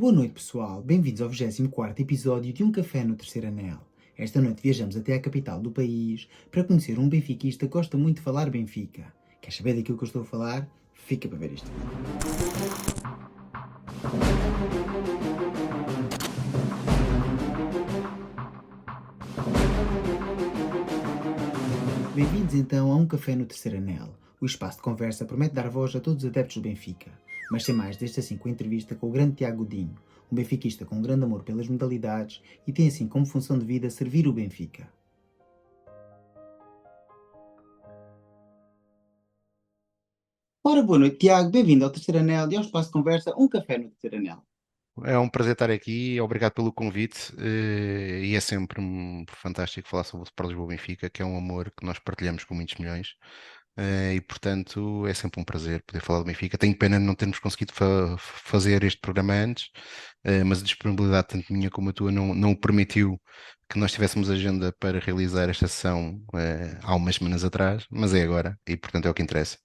Boa noite, pessoal. Bem-vindos ao 24º episódio de Um Café no Terceiro Anel. Esta noite viajamos até à capital do país para conhecer um benfiquista que gosta muito de falar Benfica. Quer saber daquilo que eu estou a falar? Fica para ver isto. Bem-vindos então a Um Café no Terceiro Anel. O espaço de conversa promete dar voz a todos os adeptos do Benfica. Mas sem mais, desde assim com a entrevista com o grande Tiago Godinho, um benfiquista com um grande amor pelas modalidades e tem assim como função de vida servir o Benfica. Ora, boa noite, Tiago. Bem-vindo ao Terceiro Anel e ao espaço de conversa Um Café no Terceiro Anel. É um prazer estar aqui, obrigado pelo convite, e é sempre fantástico falar sobre o Sport Lisboa Benfica, que é um amor que nós partilhamos com muitos milhões, e portanto é sempre um prazer poder falar do Benfica. Tenho pena de não termos conseguido fazer este programa antes, mas a disponibilidade tanto minha como a tua não o permitiu que nós tivéssemos agenda para realizar esta sessão há umas semanas atrás, mas é agora e portanto é o que interessa.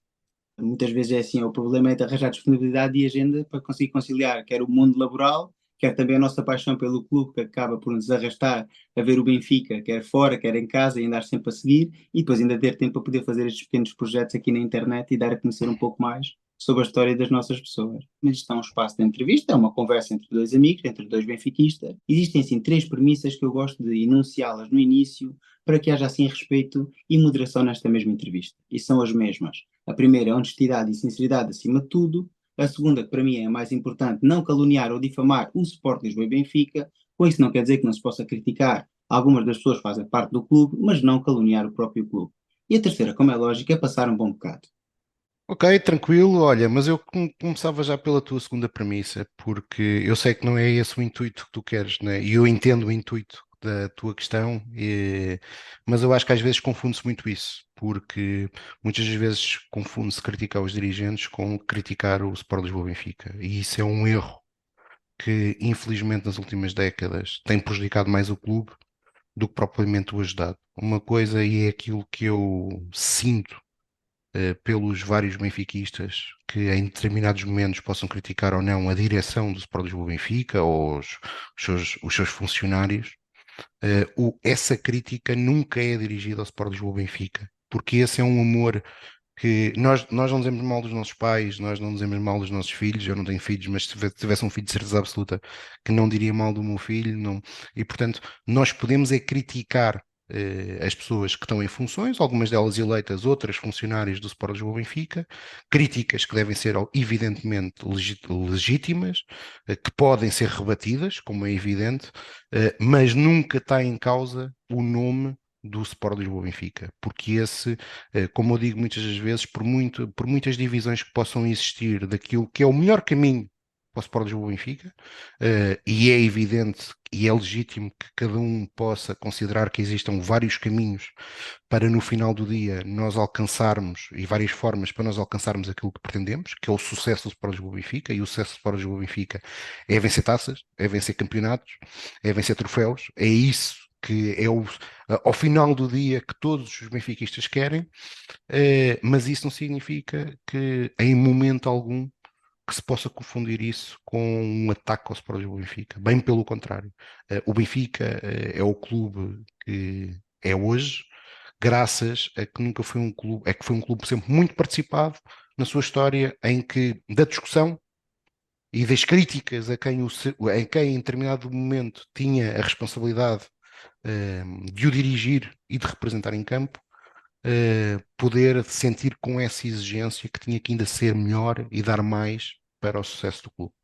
Muitas vezes é assim, o problema é de arranjar disponibilidade e agenda para conseguir conciliar quer o mundo laboral, quer também a nossa paixão pelo clube, que acaba por nos arrastar a ver o Benfica, quer fora, quer em casa, e andar sempre a seguir, e depois ainda ter tempo para poder fazer estes pequenos projetos aqui na internet e dar a conhecer um pouco mais sobre a história das nossas pessoas. Mas isto é um espaço de entrevista, é uma conversa entre dois amigos, entre dois benfiquistas. Existem, assim, três premissas que eu gosto de enunciá-las no início, para que haja, assim, respeito e moderação nesta mesma entrevista. E são as mesmas. A primeira é honestidade e sinceridade acima de tudo. A segunda, que para mim é a mais importante, não caluniar ou difamar o Sport Lisboa e Benfica. Com isso não quer dizer que não se possa criticar algumas das pessoas que fazem parte do clube, mas não caluniar o próprio clube. E a terceira, como é lógico, é passar um bom bocado. Ok, tranquilo, olha, mas eu começava já pela tua segunda premissa, porque eu sei que não é esse o intuito que tu queres, né? E eu entendo o intuito da tua questão, mas eu acho que às vezes confunde-se muito isso, porque muitas das vezes confunde-se criticar os dirigentes com criticar o Sport Lisboa Benfica, e isso é um erro que, infelizmente, nas últimas décadas tem prejudicado mais o clube do que propriamente o ajudado. Uma coisa, e é aquilo que eu sinto pelos vários benfiquistas que em determinados momentos possam criticar ou não a direção do Sport Lisboa Benfica ou os seus funcionários, essa crítica nunca é dirigida ao Sport Lisboa Benfica, porque esse é um amor que nós não dizemos mal dos nossos pais, nós não dizemos mal dos nossos filhos. Eu não tenho filhos, mas se tivesse um filho de certeza absoluta que não diria mal do meu filho, não. E portanto, nós podemos é criticar as pessoas que estão em funções, algumas delas eleitas, outras funcionários do Sport Lisboa Benfica, críticas que devem ser evidentemente legítimas, que podem ser rebatidas, como é evidente, mas nunca está em causa o nome do Sport Lisboa Benfica, porque esse, como eu digo muitas das vezes, por muitas divisões que possam existir daquilo que é o melhor caminho para o Sport Lisboa Benfica, e é evidente e é legítimo que cada um possa considerar que existam vários caminhos para no final do dia nós alcançarmos, e várias formas para nós alcançarmos aquilo que pretendemos, que é o sucesso do Sport Lisboa Benfica, e o sucesso do Sport Lisboa Benfica é vencer taças, é vencer campeonatos, é vencer troféus, é isso que é ao final do dia que todos os benfiquistas querem, mas isso não significa que em momento algum que se possa confundir isso com um ataque ao Sport Lisboa Benfica. Bem pelo contrário. O Benfica é o clube que é hoje, graças a que nunca foi um clube, é que foi um clube sempre muito participado na sua história, em que da discussão e das críticas em quem em determinado momento tinha a responsabilidade de o dirigir e de representar em campo, poder sentir com essa exigência que tinha que ainda ser melhor e dar mais para o sucesso do clube.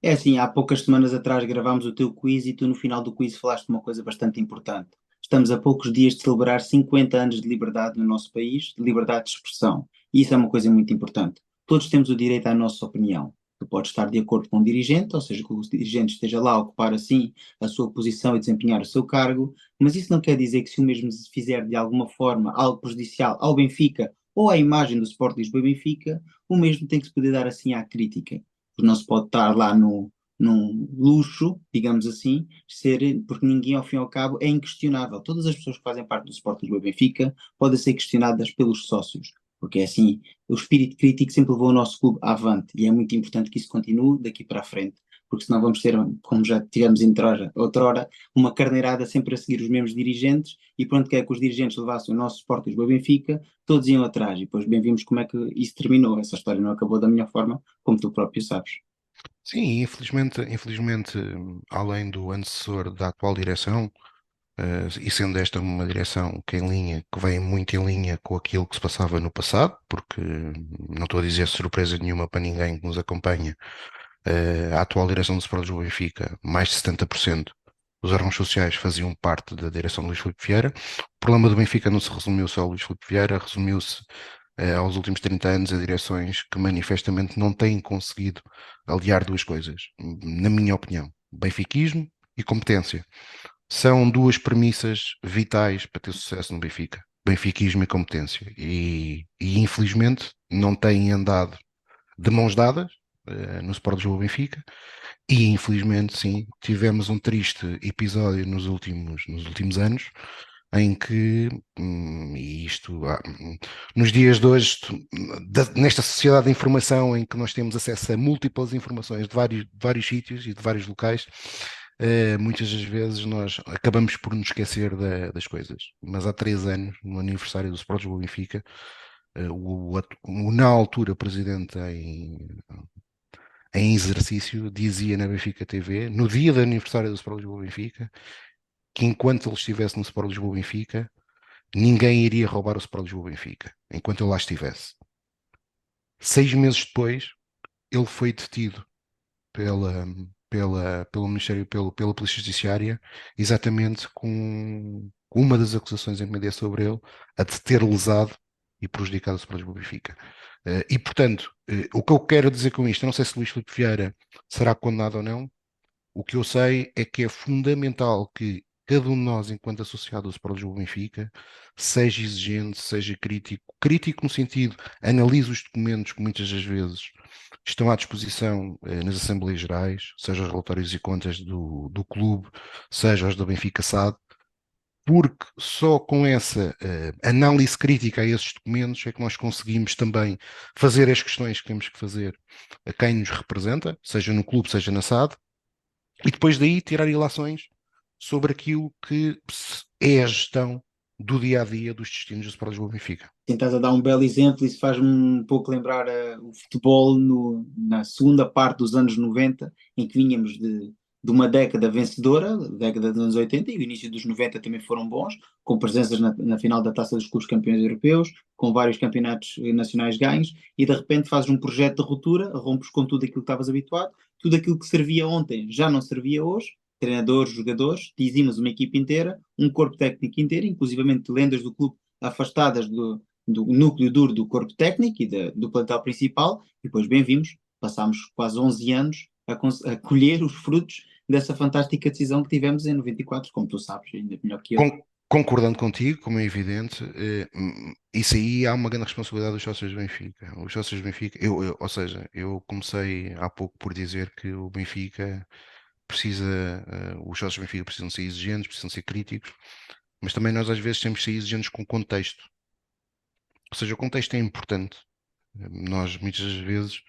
É assim, há poucas semanas atrás gravámos o teu quiz e tu no final do quiz falaste de uma coisa bastante importante. Estamos a poucos dias de celebrar 50 anos de liberdade no nosso país, de liberdade de expressão. E isso é uma coisa muito importante. Todos temos o direito à nossa opinião. Tu podes estar de acordo com o dirigente, ou seja, que o dirigente esteja lá a ocupar assim a sua posição e desempenhar o seu cargo, mas isso não quer dizer que se o mesmo fizer de alguma forma algo prejudicial ao Benfica ou à imagem do Sport Lisboa e Benfica, o mesmo tem que se poder dar assim à crítica, porque não se pode estar lá no, num luxo, digamos assim, porque ninguém, ao fim e ao cabo, é inquestionável. Todas as pessoas que fazem parte do Sport Lisboa e Benfica podem ser questionadas pelos sócios, porque é assim, o espírito crítico sempre levou o nosso clube avante e é muito importante que isso continue daqui para a frente. porque senão vamos ter, como já tivemos outrora, uma carneirada sempre a seguir os mesmos dirigentes, e pronto, quer que os dirigentes levassem o nosso Sport Lisboa e Benfica, todos iam atrás, e depois bem vimos como é que isso terminou. Essa história não acabou da minha forma, como tu próprio sabes. Sim, infelizmente, além do antecessor da atual direção, e sendo esta uma direção que que vem muito em linha com aquilo que se passava no passado, porque não estou a dizer surpresa nenhuma para ninguém que nos acompanha, a atual direção do Sport Lisboa e Benfica, mais de 70% dos órgãos sociais faziam parte da direção de Luís Filipe Vieira. O problema do Benfica não se resumiu só ao Luís Filipe Vieira, resumiu-se aos últimos 30 anos a direções que manifestamente não têm conseguido aliar duas coisas, na minha opinião, benfiquismo e competência. São duas premissas vitais para ter sucesso no Benfica. Benfiquismo e competência. Infelizmente não têm andado de mãos dadas no Sport Lisboa Benfica. E infelizmente, sim, tivemos um triste episódio nos últimos anos em que, e isto, nos dias de hoje, nesta sociedade de informação em que nós temos acesso a múltiplas informações de vários sítios e de vários locais, muitas das vezes nós acabamos por nos esquecer das coisas. Mas há 3 anos, no aniversário do Sport Lisboa Benfica, o na altura presidente em exercício dizia na Benfica TV, no dia do aniversário do Sport Lisboa Benfica, que enquanto ele estivesse no Sport Lisboa Benfica, ninguém iria roubar o Sport Lisboa Benfica, enquanto ele lá estivesse. 6 meses depois, ele foi detido pela, pelo Ministério, pela Polícia Judiciária, exatamente com uma das acusações em pendia sobre ele, a de ter lesado e prejudicado o Sport Lisboa Benfica. E, portanto, o que eu quero dizer com isto, eu não sei se Luís Filipe Vieira será condenado ou não, o que eu sei é que é fundamental que cada um de nós, enquanto associado ao Sport Lisboa Benfica, seja exigente, seja crítico. Crítico no sentido, analise os documentos que muitas das vezes estão à disposição nas Assembleias Gerais, seja os relatórios e contas do clube, seja os da Benfica SAD, porque só com essa análise crítica a esses documentos é que nós conseguimos também fazer as questões que temos que fazer a quem nos representa, seja no clube, seja na SAD, e depois daí tirar ilações sobre aquilo que é a gestão do dia a dia dos destinos do Sport Lisboa Benfica. Sim, estás a dar um belo exemplo, isso faz-me um pouco lembrar o futebol na segunda parte dos anos 90, em que vínhamos de uma década vencedora, a década dos anos 80, e o início dos 90 também foram bons, com presenças na final da Taça dos Clubes Campeões Europeus, com vários campeonatos nacionais ganhos, e de repente fazes um projeto de ruptura, rompes com tudo aquilo que estavas habituado, tudo aquilo que servia ontem já não servia hoje, treinadores, jogadores, dizíamos uma equipe inteira, um corpo técnico inteiro, inclusivamente lendas do clube afastadas do núcleo duro do corpo técnico e do plantel principal, e depois bem vimos, passámos quase 11 anos a colher os frutos dessa fantástica decisão que tivemos em 94, como tu sabes, ainda melhor que eu. Concordando contigo, como é evidente, isso aí há uma grande responsabilidade dos sócios do Benfica. Os sócios do Benfica, ou seja, eu comecei há pouco por dizer que o Benfica precisa, os sócios do Benfica precisam ser exigentes, precisam ser críticos, mas também nós às vezes temos que ser exigentes com o contexto. Ou seja, o contexto é importante. Nós muitas das vezes,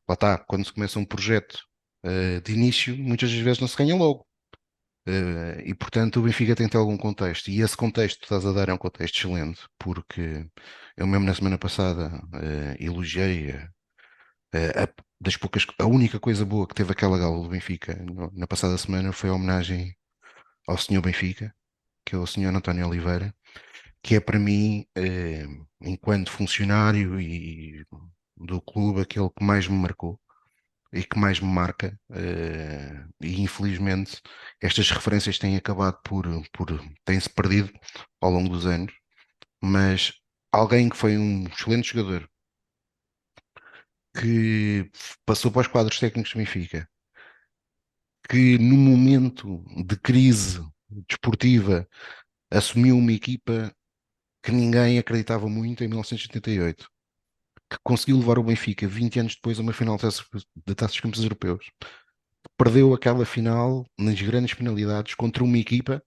lá está, quando se começa um projeto de início, muitas das vezes não se ganha logo. E portanto o Benfica tem que ter algum contexto, e esse contexto que estás a dar é um contexto excelente, porque eu mesmo na semana passada elogiei a única coisa boa que teve aquela gala do Benfica na passada semana foi a homenagem ao senhor Benfica, que é o senhor António Oliveira, que é para mim, enquanto funcionário e do clube, aquele que mais me marcou e que mais me marca. E infelizmente estas referências têm acabado têm-se perdido ao longo dos anos, mas alguém que foi um excelente jogador, que passou para os quadros técnicos do Benfica, que no momento de crise desportiva assumiu uma equipa que ninguém acreditava muito em 1988, que conseguiu levar o Benfica 20 anos depois a uma final da Taça dos Campeões Europeus. Perdeu aquela final nas grandes penalidades contra uma equipa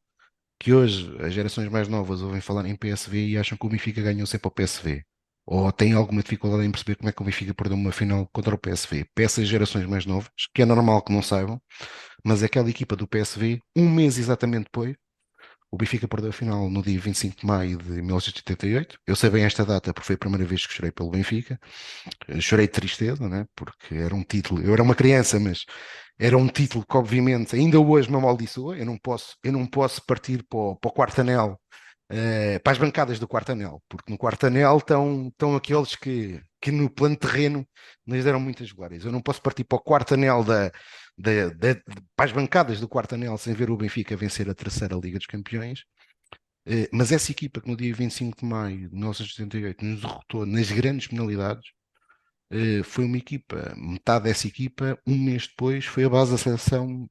que hoje as gerações mais novas ouvem falar em PSV e acham que o Benfica ganhou sempre ao PSV. ou têm alguma dificuldade em perceber como é que o Benfica perdeu uma final contra o PSV. Para essas gerações mais novas, que é normal que não saibam, mas aquela equipa do PSV, um mês exatamente depois, o Benfica perdeu a final no dia 25 de maio de 1988. Eu sei bem esta data porque foi a primeira vez que chorei pelo Benfica. Eu chorei de tristeza, né? Porque era um título. Eu era uma criança, mas era um título que, obviamente, ainda hoje me amaldiçoa. Eu não posso partir para o quarto anel, para as bancadas do quarto anel, porque no quarto anel estão aqueles que no plano terreno nos deram muitas glórias. Eu não posso partir para o quarto anel para as bancadas do quarto anel sem ver o Benfica vencer a terceira Liga dos Campeões. Mas essa equipa que no dia 25 de maio de 1978 nos derrotou nas grandes penalidades, foi uma equipa, metade dessa equipa, um mês depois, foi a base da seleção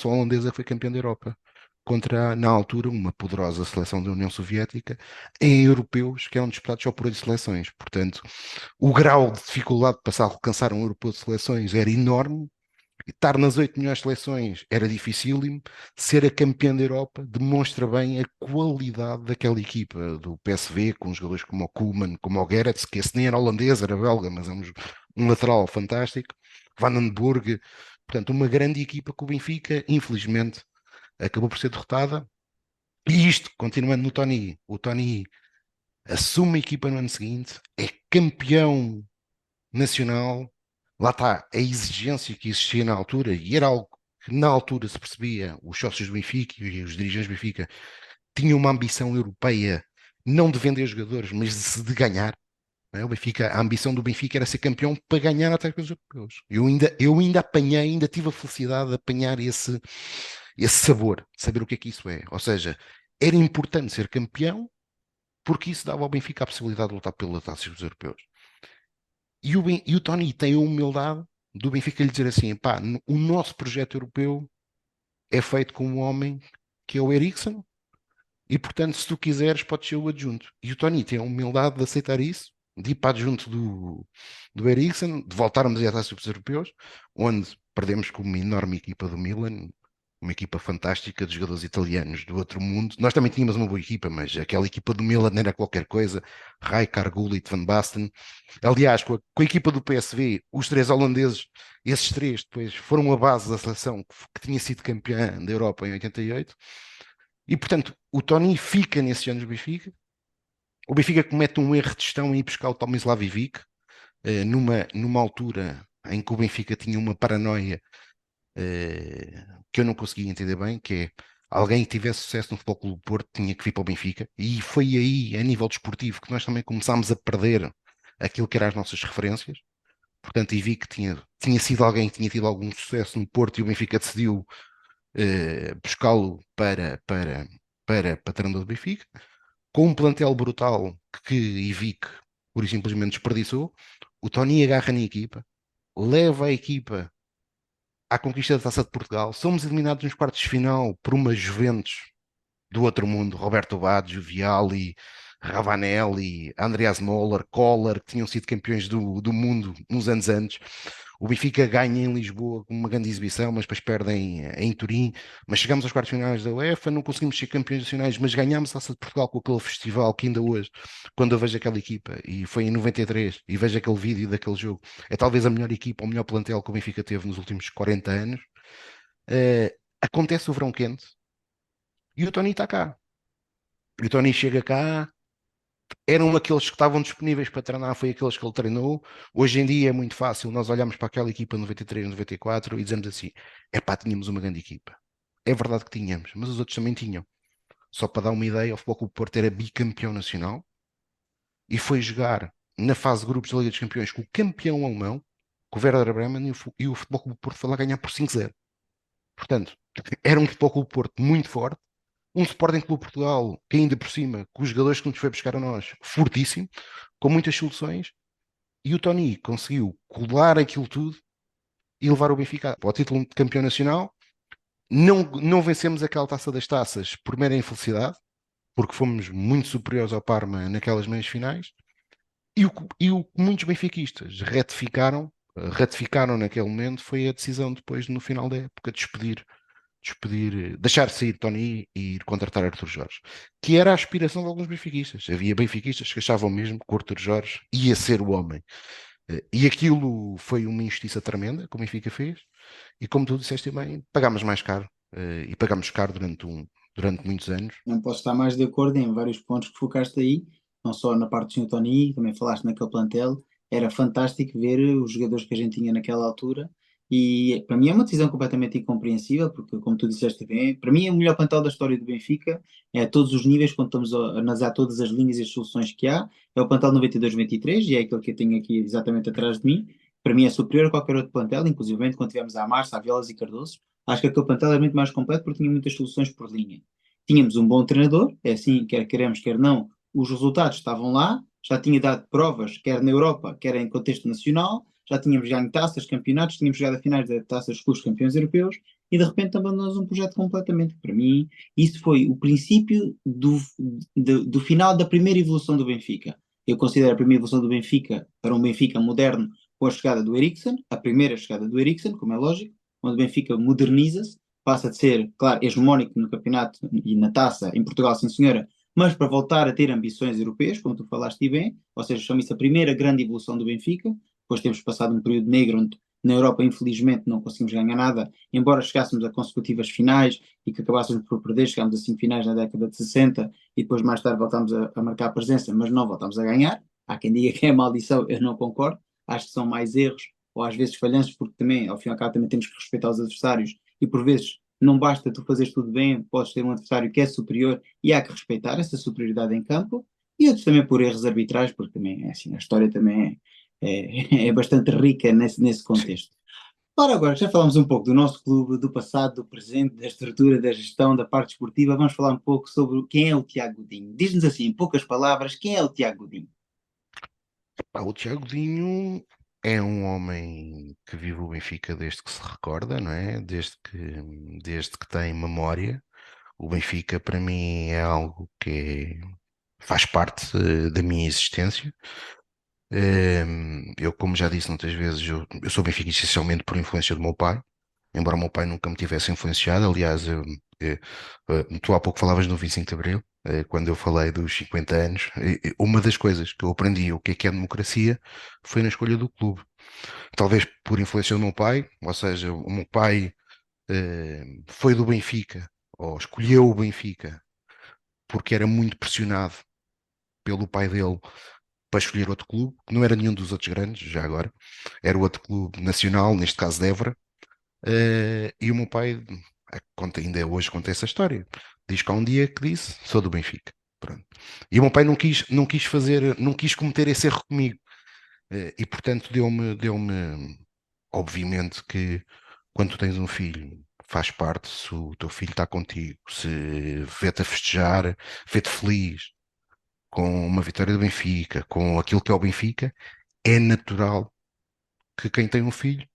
holandesa que foi campeã da Europa, contra, na altura, uma poderosa seleção da União Soviética, em europeus, que eram disputados só por 8 seleções. Portanto, o grau de dificuldade de passar a alcançar um europeu de seleções era enorme, estar nas 8 melhores seleções era dificílimo. Ser a campeã da Europa demonstra bem a qualidade daquela equipa do PSV, com jogadores como o Koeman, como o Gerrits, que esse nem era holandês, era belga, mas é um lateral fantástico. Van den Burg, portanto, uma grande equipa que o Benfica, infelizmente, acabou por ser derrotada. E isto, continuando no Tony, o Tony assume a equipa no ano seguinte, é campeão nacional. Lá está a exigência que existia na altura, e era algo que na altura se percebia. Os sócios do Benfica e os dirigentes do Benfica tinham uma ambição europeia, não de vender jogadores, mas de ganhar. Não é? O Benfica, a ambição do Benfica era ser campeão para ganhar até os europeus. Eu ainda apanhei, ainda tive a felicidade de apanhar esse sabor, de saber o que é que isso é. Ou seja, era importante ser campeão porque isso dava ao Benfica a possibilidade de lutar pela taça dos europeus. E o Tony tem a humildade do Benfica lhe dizer assim: pá, o nosso projeto europeu é feito com um homem que é o Eriksen, e portanto, se tu quiseres, podes ser o adjunto. E o Tony tem a humildade de aceitar isso, de ir para adjunto do Eriksen, de voltarmos a taça dos europeus, onde perdemos com uma enorme equipa do Milan, uma equipa fantástica de jogadores italianos do outro mundo. Nós também tínhamos uma boa equipa, mas aquela equipa do Milan era qualquer coisa. Rijkaard, Gullit, Van Basten. Aliás, com a equipa do PSV, os três holandeses, esses três depois foram a base da seleção que tinha sido campeã da Europa em 88. E, portanto, o Tony fica nesses anos do Benfica. O Benfica comete um erro de gestão em ir buscar o Tomislav Ivic, numa altura em que o Benfica tinha uma paranoia, que eu não conseguia entender bem, que é alguém que tivesse sucesso no Futebol Clube do Porto tinha que vir para o Benfica. E foi aí, a nível desportivo, que nós também começámos a perder aquilo que eram as nossas referências. Portanto, e vi que tinha sido alguém que tinha tido algum sucesso no Porto, e o Benfica decidiu buscá-lo para treinador do Benfica, com um plantel brutal que Ivic pura e simplesmente desperdiçou. O Tony agarra na equipa, leva a equipa à conquista da Taça de Portugal. Somos eliminados nos quartos de final por uma Juventus do outro mundo: Roberto Baggio, Vialli, Ravanelli, Andreas Möller, Kohler, que tinham sido campeões do mundo uns anos antes. O Benfica ganha em Lisboa com uma grande exibição, mas depois perdem em Turim. Mas chegamos aos quartos finais da UEFA, não conseguimos ser campeões nacionais, mas ganhamos a Taça de Portugal com aquele festival que ainda hoje, quando eu vejo aquela equipa, e foi em 93, e vejo aquele vídeo daquele jogo, é talvez a melhor equipa, o melhor plantel que o Benfica teve nos últimos 40 anos. Acontece o verão quente e o Tony está cá. E o Tony chega cá, eram aqueles que estavam disponíveis para treinar, foi aqueles que ele treinou. Hoje em dia é muito fácil, nós olhamos para aquela equipa 93, 94 e dizemos assim: epá, tínhamos uma grande equipa. É verdade que tínhamos, mas os outros também tinham. Só para dar uma ideia, o Futebol Clube do Porto era bicampeão nacional e foi jogar na fase de grupos da Liga dos Campeões com o campeão alemão, com o Werder Bremen, e o Futebol Clube do Porto foi lá ganhar por 5-0. Portanto, era um Futebol Clube do Porto muito forte, um Sporting Clube Portugal que ainda por cima, com os jogadores que nos foi buscar a nós, fortíssimo, com muitas soluções, e o Tony conseguiu colar aquilo tudo e levar o Benfica para o título de campeão nacional. Não vencemos aquela taça das taças por mera infelicidade, porque fomos muito superiores ao Parma naquelas meias finais, e o que muitos benfiquistas ratificaram naquele momento foi a decisão depois, no final da época, de despedir despedir, deixar sair Tony e ir contratar Arthur Jorge, que era a aspiração de alguns benfiquistas. Havia benfiquistas que achavam mesmo que o Arthur Jorge ia ser o homem. E aquilo foi uma injustiça tremenda que o Benfica fez, e como tu disseste bem, pagámos mais caro, e pagámos caro durante muitos anos. Não posso estar mais de acordo em vários pontos que focaste aí, não só na parte do Sr. Tony, também falaste naquele plantel. Era fantástico ver os jogadores que a gente tinha naquela altura e para mim é uma decisão completamente incompreensível, porque, como tu disseste bem, para mim é o melhor plantel da história do Benfica, é a todos os níveis, quando estamos a analisar todas as linhas e as soluções que há. É o plantel 92-93 e é aquele que eu tenho aqui exatamente atrás de mim. Para mim é superior a qualquer outro plantel, inclusive quando tivemos a Marça, a Vielas e Cardoso. Acho que aquele plantel é muito mais completo porque tinha muitas soluções por linha. Tínhamos um bom treinador, é assim, quer queremos, quer não, os resultados estavam lá, já tinha dado provas, quer na Europa, quer em contexto nacional, já tínhamos ganho taças, campeonatos, tínhamos chegado a finais de taças com os campeões europeus, e de repente abandonamos um projeto completamente. Para mim, isso foi o princípio do final da primeira evolução do Benfica. Eu considero a primeira evolução do Benfica para um Benfica moderno com a chegada do Eriksen, a primeira chegada do Eriksen, como é lógico, onde o Benfica moderniza-se, passa de ser, claro, hegemónico no campeonato e na taça em Portugal, sim senhora, mas para voltar a ter ambições europeias, como tu falaste bem, ou seja, chama-se a primeira grande evolução do Benfica. Depois temos passado um período negro onde na Europa, infelizmente, não conseguimos ganhar nada, embora chegássemos a consecutivas finais e que acabássemos por perder, chegámos a 5 finais na década de 60 e depois mais tarde voltámos a marcar presença, mas não voltámos a ganhar. Há quem diga que é maldição, eu não concordo. Acho que são mais erros ou às vezes falhanços, porque também, ao fim e ao cabo, também temos que respeitar os adversários e por vezes não basta tu fazeres tudo bem, podes ter um adversário que é superior e há que respeitar essa superioridade em campo, e outros também por erros arbitrais, porque também é assim, a história também é bastante rica nesse Sim. contexto. Ora, agora já falámos um pouco do nosso clube, do passado, do presente, da estrutura, da gestão, da parte esportiva. Vamos falar um pouco sobre quem é o Tiago Godinho. Diz-nos assim, em poucas palavras, quem é o Tiago Godinho? Pá, o Tiago Dinho é um homem que vive o Benfica desde que se recorda, não é? Desde que tem memória. O Benfica, para mim, é algo faz parte da minha existência. Eu, como já disse muitas vezes, eu sou benfiquista essencialmente por influência do meu pai, embora o meu pai nunca me tivesse influenciado. Aliás, tu há pouco falavas no 25 de Abril, quando eu falei dos 50 anos. Uma das coisas que eu aprendi o que é democracia foi na escolha do clube. Talvez por influência do meu pai, ou seja, o meu pai foi do Benfica, ou escolheu o Benfica, porque era muito pressionado pelo pai dele para escolher outro clube, que não era nenhum dos outros grandes, já agora, era o outro clube nacional, neste caso de Évora. E o meu pai conta, ainda hoje conta essa história. Diz que há um dia que disse: sou do Benfica. Pronto. E o meu pai não quis fazer, não quis cometer esse erro comigo. E portanto deu-me, obviamente que quando tu tens um filho, faz parte, se o teu filho está contigo, se vê-te a festejar, vê-te feliz com uma vitória do Benfica, com aquilo que é o Benfica, é natural que quem tem um filho,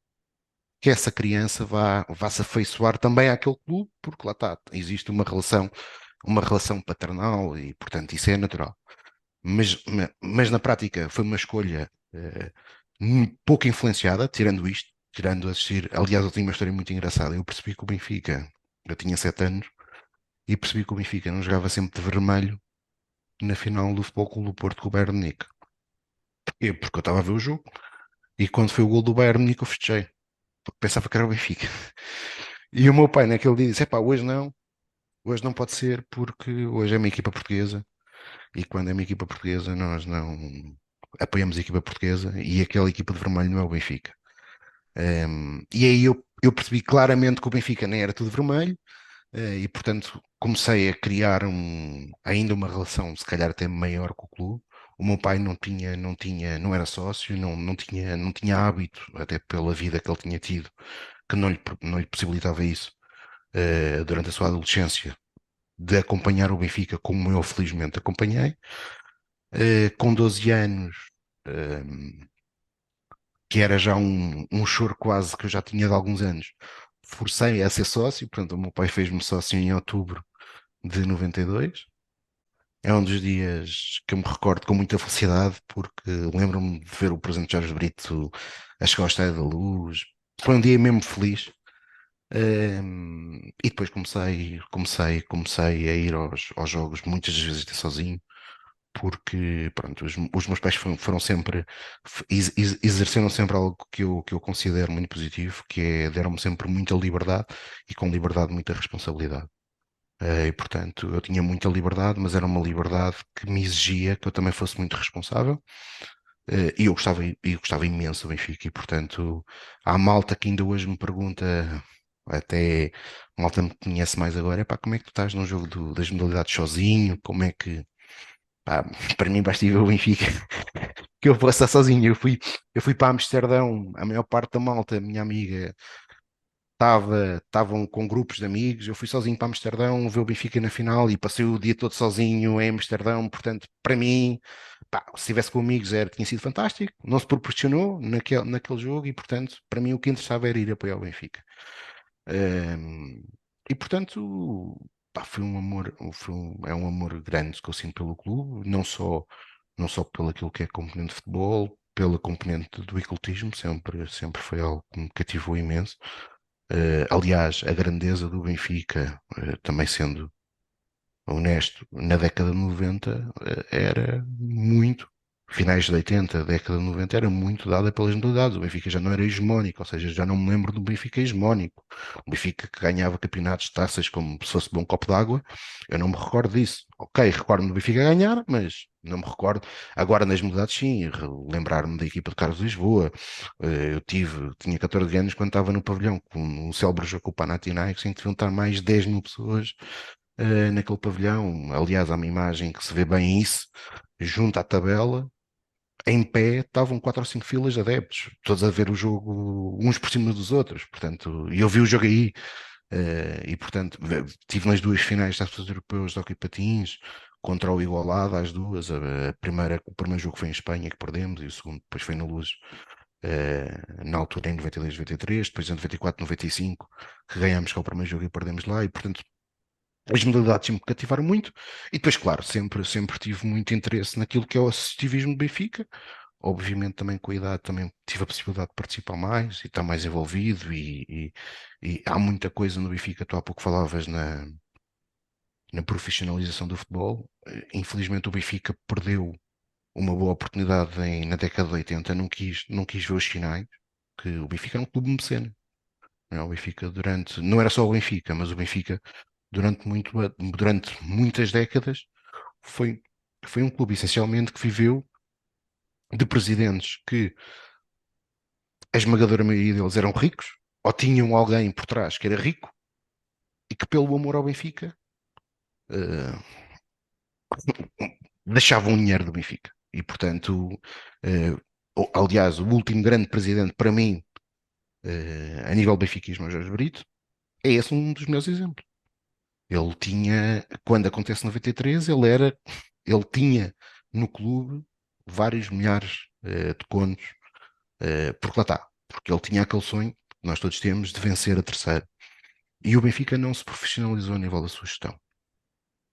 que essa criança vá se afeiçoar também àquele clube, porque lá está, existe uma relação paternal e, portanto, isso é natural. Mas na prática foi uma escolha pouco influenciada, tirando isto, tirando assistir. Aliás, eu tenho uma história muito engraçada. Eu percebi que o Benfica, eu tinha 7 anos, e percebi que o Benfica não jogava sempre de vermelho na final do Futebol Clube do Porto com o Bayern de Munique. Porquê? Porque eu estava a ver o jogo e quando foi o gol do Bayern de Munique eu festejei, porque pensava que era o Benfica. E o meu pai naquele dia disse: epá, hoje não pode ser porque hoje é uma equipa portuguesa e quando é uma equipa portuguesa nós não apoiamos a equipa portuguesa e aquela equipa de vermelho não é o Benfica. E aí eu percebi claramente que o Benfica nem era tudo vermelho, e portanto comecei a criar ainda uma relação, se calhar até maior com o clube. O meu pai não era sócio, não tinha hábito, até pela vida que ele tinha tido, que não lhe possibilitava isso, durante a sua adolescência, de acompanhar o Benfica como eu felizmente acompanhei. Com 12 anos, eh, que era já um choro quase que eu já tinha de alguns anos, forcei a ser sócio. Portanto, o meu pai fez-me sócio em outubro de 92. É um dos dias que eu me recordo com muita felicidade, porque lembro-me de ver o presidente Jorge Brito a chegar ao Estádio da Luz. Foi um dia mesmo feliz. E depois comecei a ir aos jogos muitas das vezes até sozinho, porque pronto, os meus pais foram sempre, exerceram sempre algo que eu considero muito positivo, que é deram-me sempre muita liberdade e com liberdade muita responsabilidade. E portanto eu tinha muita liberdade, mas era uma liberdade que me exigia que eu também fosse muito responsável. E eu gostava imenso do Benfica e portanto há malta que ainda hoje me pergunta, até malta me conhece mais agora, pá, como é que tu estás num jogo das modalidades sozinho? Como é que, pá, para mim basta ir ver o Benfica que eu vou estar sozinho. Eu fui para Amsterdão, a maior parte da malta, minha amiga, estavam com grupos de amigos. Eu fui sozinho para Amsterdão ver o Benfica na final e passei o dia todo sozinho em Amsterdão. Portanto, para mim, pá, se estivesse com amigos tinha sido fantástico. Não se proporcionou naquele jogo e, portanto, para mim o que interessava era ir apoiar o Benfica. Ehm, e portanto, pá, foi um amor, é um amor grande que eu sinto pelo clube, não só pelo aquilo que é componente de futebol, pela componente do ecletismo, sempre foi algo que me cativou imenso. Aliás, a grandeza do Benfica, também sendo honesto, na década de 90, era muito, finais de 80, década de 90, era muito dada pelas modalidades. O Benfica já não era hegemónico, ou seja, já não me lembro do Benfica hegemónico. O Benfica que ganhava campeonatos de taças como se fosse bom copo d'água, eu não me recordo disso. Ok, recordo-me do Benfica ganhar, mas não me recordo. Agora nas modalidades, sim, lembrar-me da equipa de Carlos Lisboa. Tinha 14 anos quando estava no pavilhão com o célebre jogo com o Panathinaikos, em que deviam estar mais de 10 mil pessoas naquele pavilhão. Aliás, há uma imagem que se vê bem isso, junto à tabela, em pé, estavam quatro ou cinco filas de adeptos, todos a ver o jogo uns por cima dos outros. Portanto, e eu vi o jogo aí, e portanto, tive nas duas finais das Taças Europeus de Hóquei Patins, contra o Igualada, as duas. O primeiro jogo foi em Espanha que perdemos, e o segundo depois foi na Luz. Na altura em 92, 93, depois em 94, 95, que ganhámos cá o primeiro jogo e perdemos lá, e portanto as modalidades sempre me cativaram muito e depois, claro, sempre tive muito interesse naquilo que é o associativismo do Benfica. Obviamente também com a idade também tive a possibilidade de participar mais e estar mais envolvido e há muita coisa no Benfica. Tu há pouco falavas na profissionalização do futebol. Infelizmente o Benfica perdeu uma boa oportunidade na década de 80, não quis ver os sinais, que o Benfica era um clube mecena. Não é? O Benfica não era só o Benfica, mas o Benfica durante muitas décadas foi, foi um clube essencialmente que viveu de presidentes que a esmagadora maioria deles eram ricos ou tinham alguém por trás que era rico e que pelo amor ao Benfica eh, deixavam o dinheiro do Benfica. E portanto, eh, aliás, o último grande presidente para mim, a nível benfiquismo, é o Jorge Brito, é esse um dos meus exemplos. Ele tinha, quando acontece 93, ele tinha no clube vários milhares de contos, porque lá está, porque ele tinha aquele sonho que nós todos temos de vencer a terceira. E o Benfica não se profissionalizou a nível da sua gestão.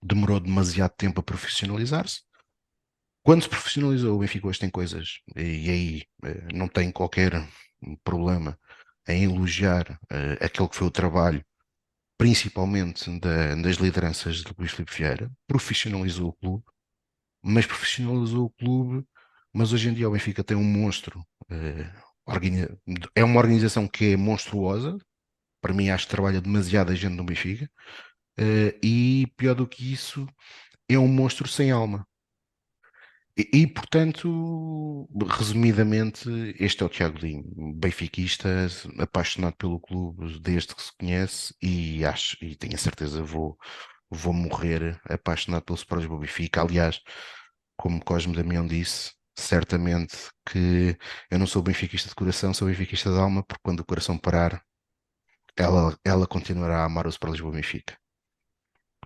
Demorou demasiado tempo a profissionalizar-se. Quando se profissionalizou, o Benfica hoje tem coisas, e aí não tem qualquer problema em elogiar aquele que foi o trabalho principalmente das lideranças de Luís Filipe Vieira, profissionalizou o clube, mas hoje em dia o Benfica tem um monstro, organi- é uma organização que é monstruosa, para mim acho que trabalha demasiada gente no Benfica, e pior do que isso, é um monstro sem alma. Portanto, resumidamente, este é o Tiago Dinho, benfiquista, apaixonado pelo clube desde que se conhece e tenho a certeza vou morrer apaixonado pelo Sporting Lisboa Benfica. Aliás, como Cosme Damião disse, certamente que eu não sou benfiquista de coração, sou benfiquista de alma, porque quando o coração parar, ela continuará a amar o Sporting Lisboa Benfica.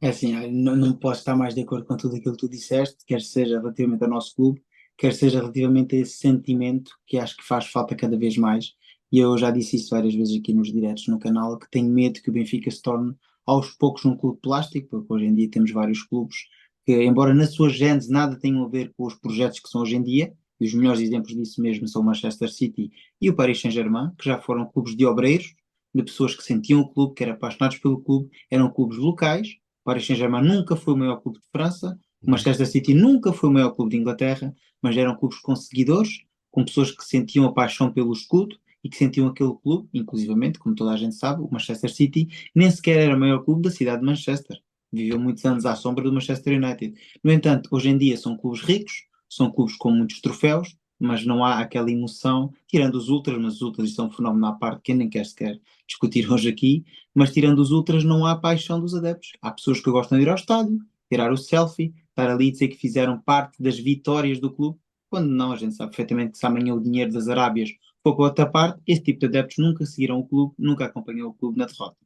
É assim, não posso estar mais de acordo com tudo aquilo que tu disseste, quer seja relativamente ao nosso clube, quer seja relativamente a esse sentimento que acho que faz falta cada vez mais. E eu já disse isso várias vezes aqui nos diretos no canal, que tenho medo que o Benfica se torne aos poucos um clube plástico, porque hoje em dia temos vários clubes que, embora na sua gênese nada tenham a ver com os projetos que são hoje em dia, e os melhores exemplos disso mesmo são o Manchester City e o Paris Saint-Germain, que já foram clubes de obreiros, de pessoas que sentiam o clube, que eram apaixonados pelo clube, eram clubes locais. O Paris Saint-Germain nunca foi o maior clube de França, o Uhum. Manchester City nunca foi o maior clube de Inglaterra, mas eram clubes com seguidores, com pessoas que sentiam a paixão pelo escudo e que sentiam aquele clube, inclusivamente, como toda a gente sabe, o Manchester City nem sequer era o maior clube da cidade de Manchester. Viveu muitos anos à sombra do Manchester United. No entanto, hoje em dia são clubes ricos, são clubes com muitos troféus, mas não há aquela emoção, tirando os ultras, mas os ultras são um fenómeno à parte que eu nem quero sequer discutir hoje aqui, mas tirando os ultras não há paixão dos adeptos. Há pessoas que gostam de ir ao estádio, tirar o selfie, estar ali e dizer que fizeram parte das vitórias do clube, quando não, a gente sabe perfeitamente que se amanhã o dinheiro das Arábias for para outra parte, esse tipo de adeptos nunca seguiram o clube, nunca acompanhou o clube na derrota.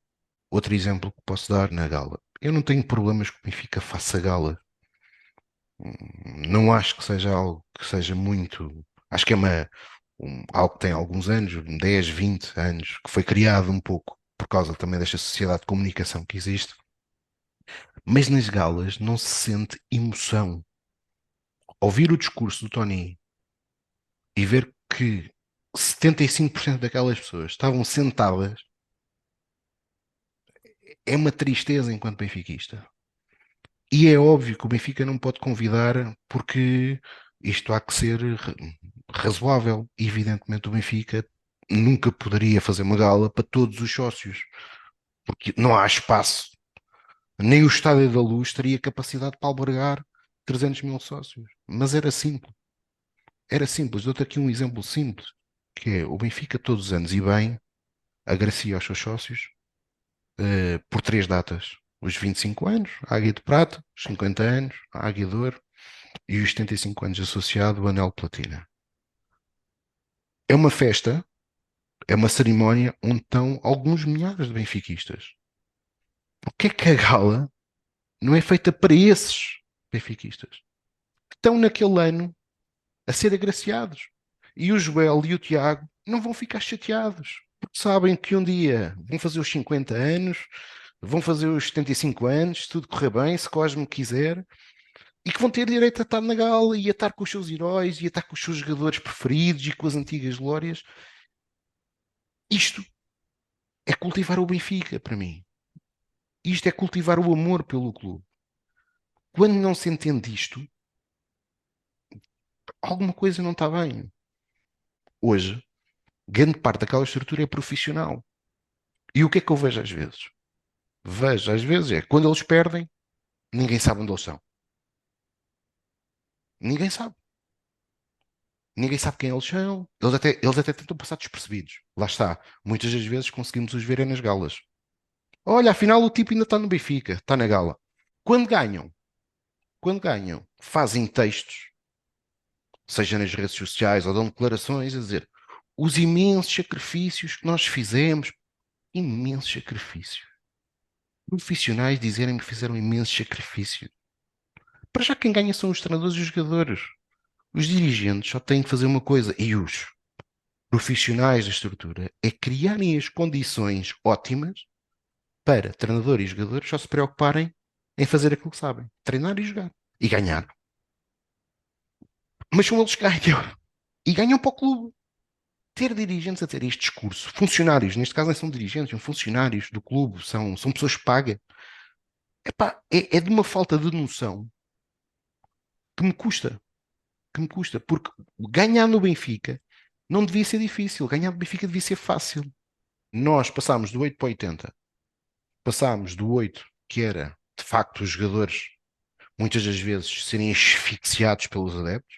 Outro exemplo que posso dar na Gala. Eu não tenho problemas que o Benfica faça Gala. Não acho que seja algo que seja muito. Acho que é algo que tem alguns anos, 10, 20 anos, que foi criado um pouco por causa também desta sociedade de comunicação que existe. Mas nas galas não se sente emoção. Ouvir o discurso do Tony e ver que 75% daquelas pessoas estavam sentadas é uma tristeza enquanto benfiquista. E é óbvio que o Benfica não pode convidar porque isto há que ser razoável. Evidentemente, o Benfica nunca poderia fazer uma gala para todos os sócios, porque não há espaço. Nem o Estádio da Luz teria capacidade para albergar 300 mil sócios. Mas era simples. Era simples. Dou-te aqui um exemplo simples, que é o Benfica todos os anos e bem agracia aos seus sócios por 3 datas. Os 25 anos, a Águia de Prata, os 50 anos, a Águia de Ouro e os 75 anos associado ao Anel Platina. É uma festa, é uma cerimónia onde estão alguns milhares de benfiquistas. O que a gala não é feita para esses benfiquistas que estão naquele ano a ser agraciados? E o Joel e o Tiago não vão ficar chateados, porque sabem que um dia vão fazer os 50 anos, vão fazer os 75 anos, se tudo correr bem, se Cosme quiser, e que vão ter direito a estar na gala e a estar com os seus heróis e a estar com os seus jogadores preferidos e com as antigas glórias. Isto é cultivar o Benfica, para mim. Isto é cultivar o amor pelo clube. Quando não se entende isto, alguma coisa não está bem. Hoje, grande parte daquela estrutura é profissional. E o que é que eu vejo às vezes? Vejo às vezes é quando eles perdem, ninguém sabe onde eles são. Ninguém sabe. Ninguém sabe quem eles são. Eles até tentam passar despercebidos. Lá está. Muitas das vezes conseguimos os ver é nas galas. Olha, afinal o tipo ainda está no Benfica, está na gala. Quando ganham, quando ganham, fazem textos, seja nas redes sociais ou dão declarações a dizer os imensos sacrifícios que nós fizemos, imensos sacrifícios. Profissionais dizerem que fizeram imensos sacrifícios. Para já quem ganha são os treinadores e os jogadores. Os dirigentes só têm que fazer uma coisa, e os profissionais da estrutura, é criarem as condições ótimas para treinadores e jogadores só se preocuparem em fazer aquilo que sabem, treinar e jogar. E ganhar. Mas são eles que ganham. E ganham para o clube. Ter dirigentes a ter este discurso, funcionários, neste caso não são dirigentes, são funcionários do clube, são pessoas que pagam. Epá, é de uma falta de noção que me custa, porque ganhar no Benfica não devia ser difícil, ganhar no Benfica devia ser fácil. Nós passámos do 8 para 80, passámos do 8, que era de facto os jogadores muitas das vezes serem asfixiados pelos adeptos,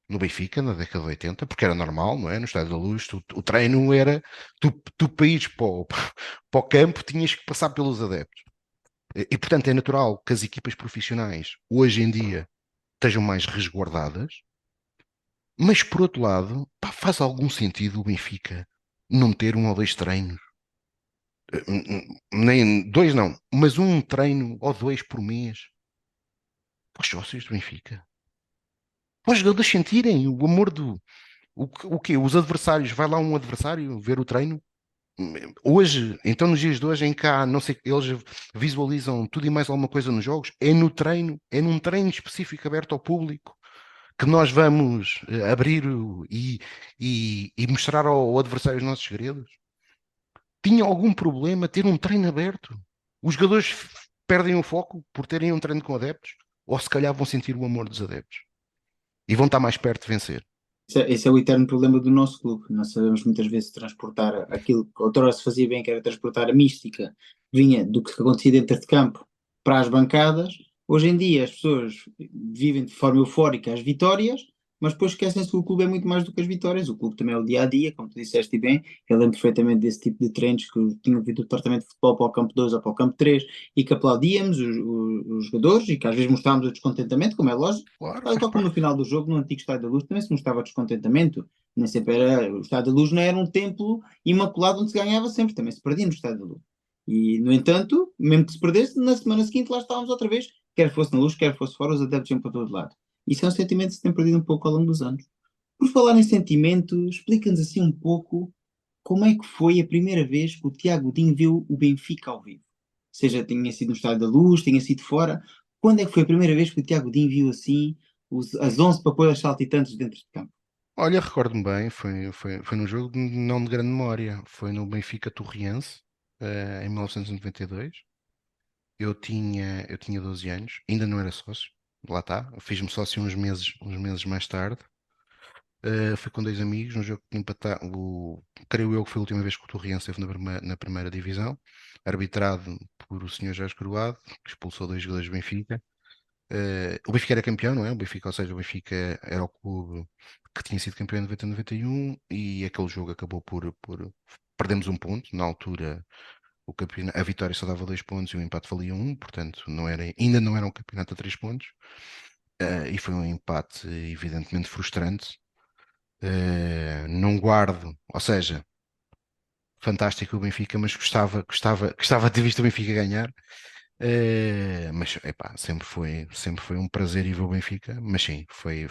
no Benfica, na década de 80, porque era normal, não é? No Estádio da Luz, o treino era, tu para ires para o campo tinhas que passar pelos adeptos. Portanto, é natural que as equipas profissionais, hoje em dia, estejam mais resguardadas, mas, por outro lado, pá, faz algum sentido o Benfica não ter um ou dois treinos? Nem dois não, mas um treino ou dois por mês para os sócios do Benfica. Para os jogadores sentirem o amor do, o quê? Os adversários, vai lá um adversário ver o treino. Hoje, então nos dias de hoje, em cá, não sei, eles visualizam tudo e mais alguma coisa nos jogos, é no treino, é num treino específico aberto ao público que nós vamos abrir e mostrar ao adversário os nossos segredos. tinha algum problema ter um treino aberto? Os jogadores perdem o foco por terem um treino com adeptos? Ou se calhar vão sentir o amor dos adeptos e vão estar mais perto de vencer? Esse é o eterno problema do nosso clube. Nós sabemos muitas vezes transportar aquilo que outrora se fazia bem, que era transportar a mística, vinha do que acontecia dentro de campo para as bancadas. Hoje em dia as pessoas vivem de forma eufórica as vitórias, mas depois esquecem-se que o clube é muito mais do que as vitórias. O clube também é o dia a dia, como tu disseste e bem. Eu lembro perfeitamente desse tipo de treinos que tinham vindo do departamento de futebol para o campo 2 ou para o campo 3 e que aplaudíamos os jogadores e que às vezes mostrávamos o descontentamento, como é lógico. Claro, Tal e faz qual como no parte. final do jogo, no antigo Estádio da Luz, também se mostrava descontentamento. Nem sempre era, o Estádio da Luz não era um templo imaculado onde se ganhava sempre, também se perdia no Estádio da Luz. E, no entanto, mesmo que se perdesse, na semana seguinte lá estávamos outra vez, quer fosse na Luz, quer fosse fora, os adeptos iam para todo lado. Isso é um sentimento que se tem perdido um pouco ao longo dos anos. Por falar em sentimento, explica-nos assim um pouco como é que foi a primeira vez que o Tiago Dinho viu o Benfica ao vivo. Seja tenha sido no Estádio da Luz, tenha sido fora. Quando é que foi a primeira vez que o Tiago Dinho viu assim as 11 para pôr as saltitantes dentro de campo? Olha, recordo-me bem, foi num jogo não de grande memória, foi no Benfica Torriense, em 1992. Eu tinha 12 anos, ainda não era sócio, lá está, fiz-me sócio uns meses mais tarde. Fui com dois amigos, um jogo que empatar, creio eu que foi a última vez que o Torriense esteve na primeira divisão, arbitrado por o senhor Jorge Croado, que expulsou dois jogadores do Benfica. O Benfica era campeão, não é? O Benfica, ou seja, o Benfica era o clube que tinha sido campeão em 90 e 91 e aquele jogo acabou por perdemos um ponto. Na altura, a vitória só dava 2 pontos e o empate valia um, portanto, ainda não era um campeonato a 3 pontos. E foi um empate evidentemente frustrante. Não guardo, ou seja, fantástico o Benfica, mas gostava de ter visto o Benfica ganhar. Mas epá, sempre foi um prazer ir ver o Benfica, mas sim, foi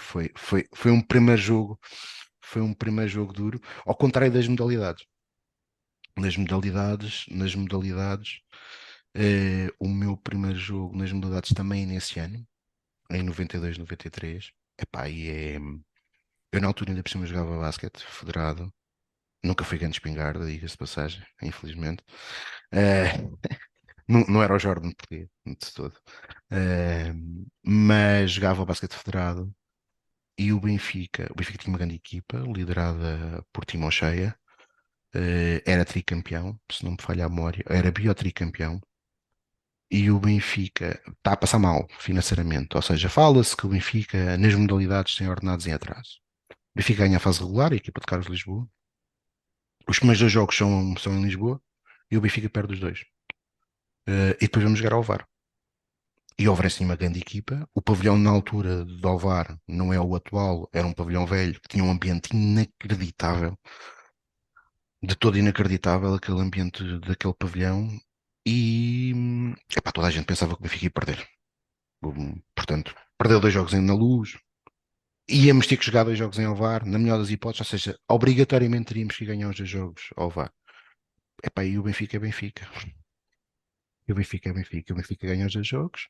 um primeiro jogo duro, ao contrário das modalidades. Nas modalidades, o meu primeiro jogo nas modalidades também nesse ano, em 92, 93. Epá, eu na altura ainda por cima jogava basquete federado, nunca fui grande espingarda, diga-se de passagem, infelizmente. Eh, não era o Jordan português, de todo. Eh, mas jogava basquete federado e o Benfica tinha uma grande equipa, liderada por Timocheia, era tricampeão, se não me falha a memória, era biotricampeão, e o Benfica está a passar mal financeiramente, ou seja, fala-se que o Benfica nas modalidades tem ordenados em atraso. O Benfica ganha a fase regular, a equipa de Carlos Lisboa, os primeiros dois jogos são em Lisboa, e o Benfica perde os dois. E depois vamos jogar ao VAR. E o Orense tinha uma grande equipa. O pavilhão na altura de Alvar não é o atual, era um pavilhão velho que tinha um ambiente inacreditável, de todo inacreditável aquele ambiente daquele pavilhão. E epá, toda a gente pensava que o Benfica ia perder. Portanto, perdeu dois jogos na Luz. Íamos ter que jogar dois jogos em Alvar, na melhor das hipóteses, ou seja, obrigatoriamente teríamos que ganhar os dois jogos ao VAR. Epá, e o Benfica é Benfica. E o Benfica é Benfica. O Benfica ganha os dois jogos.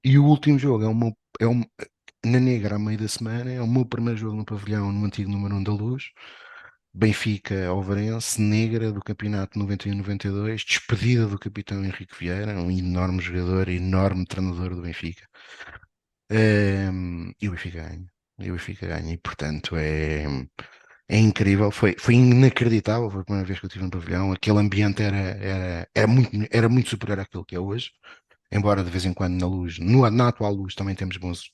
E o último jogo na Negra, à meio da semana, é o meu primeiro jogo no pavilhão, no antigo número 1 da Luz. Benfica Alvarense, Negra do campeonato 91-92, despedida do capitão Henrique Vieira, um enorme jogador, enorme treinador do Benfica. E o Benfica ganha. E portanto é incrível, foi inacreditável, foi a primeira vez que eu estive no pavilhão. Aquele ambiente era muito superior àquilo que é hoje. Embora de vez em quando na Luz, na atual Luz também temos bons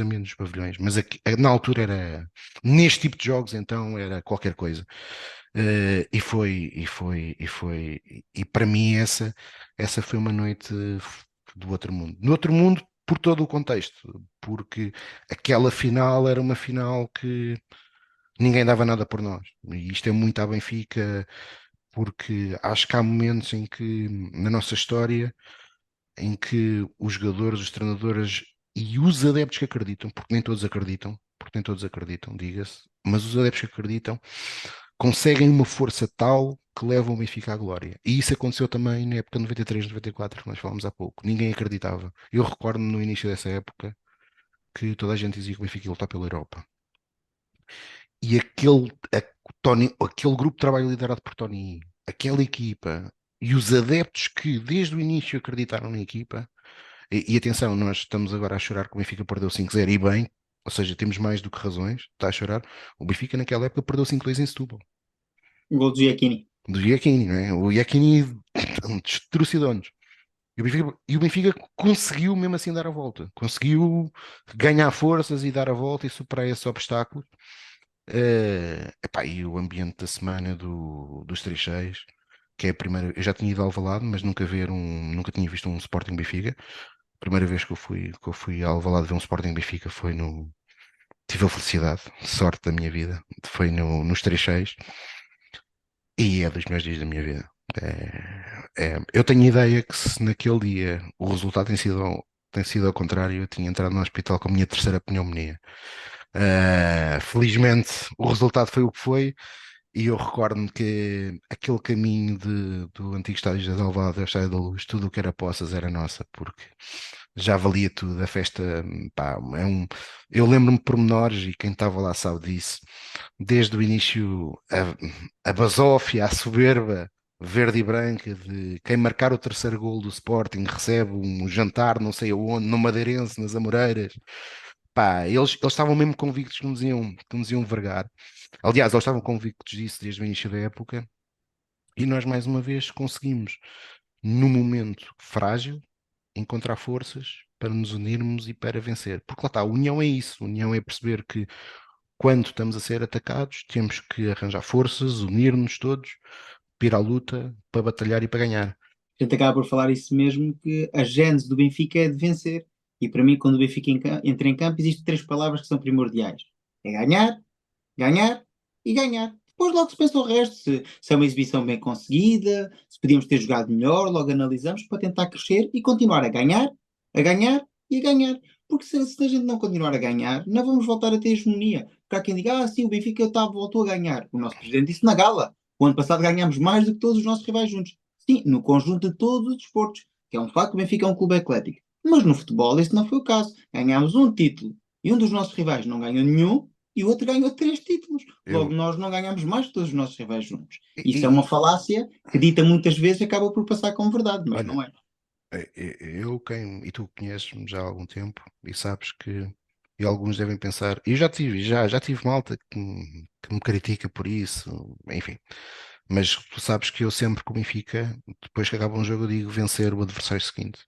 ambientes nos pavilhões, mas na altura neste tipo de jogos então era qualquer coisa. E para mim essa foi uma noite do outro mundo. Do outro mundo por todo o contexto, porque aquela final era uma final que ninguém dava nada por nós. E isto é muito à Benfica, porque acho que há momentos em que na nossa história em que os jogadores, os treinadores e os adeptos que acreditam, porque nem todos acreditam, diga-se, mas os adeptos que acreditam conseguem uma força tal que levam o Benfica à glória. E isso aconteceu também na época de 93, 94, que nós falámos há pouco. Ninguém acreditava. Eu recordo-me no início dessa época que toda a gente dizia que o Benfica ia lutar pela Europa. E aquele grupo de trabalho liderado por Tony, aquela equipa e os adeptos que desde o início acreditaram na equipa, e atenção, nós estamos agora a chorar que o Benfica perdeu 5-0 e bem, ou seja, temos mais do que razões, está a chorar. O Benfica naquela época perdeu 5-2 em Setúbal, O gol do Giacchini. do Iachini, não é? O Iachini destrucidou-nos. E o Benfica conseguiu mesmo assim dar a volta, conseguiu ganhar forças e dar a volta e superar esse obstáculo. Epá, e o ambiente da semana dos Trecheiros, que é a primeira, eu já tinha ido ao Alvalade, mas nunca tinha visto um Sporting Benfica. A primeira vez que eu fui ao Alvalade ver um Sporting Benfica foi no, tive a felicidade, sorte da minha vida, foi nos Trecheiros e é dos meus dias da minha vida. Eu tenho ideia que se naquele dia o resultado tem sido ao contrário, eu tinha entrado no hospital com a minha terceira pneumonia. Felizmente o resultado foi o que foi. E eu recordo-me que aquele caminho do antigo estádio da Alvalade ao Estádio da Luz, tudo o que era Poças era nossa, porque já valia tudo. A festa, pá, eu lembro-me de pormenores e quem estava lá sabe disso. Desde o início, a basófia, a soberba verde e branca de quem marcar o terceiro gol do Sporting recebe um jantar, não sei aonde, no Madeirense, nas Amoreiras. Pá, eles estavam mesmo convictos que nos iam vergar. Aliás, eles estavam convictos disso desde o início da época e nós, mais uma vez, conseguimos, num momento frágil, encontrar forças para nos unirmos e para vencer. Porque lá está, a união é isso. A união é perceber que quando estamos a ser atacados, temos que arranjar forças, unir-nos todos, ir à luta para batalhar e para ganhar. A gente acaba por falar isso mesmo, que a gênese do Benfica é de vencer. E para mim, quando o Benfica entra em campo, existem três palavras que são primordiais. É ganhar, ganhar e ganhar. Depois logo se pensa o resto, se é uma exibição bem conseguida, se podíamos ter jogado melhor, logo analisamos para tentar crescer e continuar a ganhar e a ganhar. Porque se a gente não continuar a ganhar, não vamos voltar a ter hegemonia. Porque há quem diga, sim, o Benfica voltou a ganhar. O nosso presidente disse na gala. O ano passado ganhámos mais do que todos os nossos rivais juntos. Sim, no conjunto de todos os desportos, que é um facto, o Benfica é um clube eclético. Mas no futebol isso não foi o caso. Ganhámos um título e um dos nossos rivais não ganhou nenhum e o outro ganhou três títulos. Logo, Eu, nós não ganhamos mais que todos os nossos rivais juntos. e, Isso é e- uma falácia que dita muitas vezes e acaba por passar como verdade, mas olha, não é. e tu conheces-me já há algum tempo e sabes que, e alguns devem pensar, e eu já tive malta que me critica por isso, enfim, mas tu sabes que eu sempre que o Benfica, depois que acaba um jogo, eu digo vencer o adversário seguinte.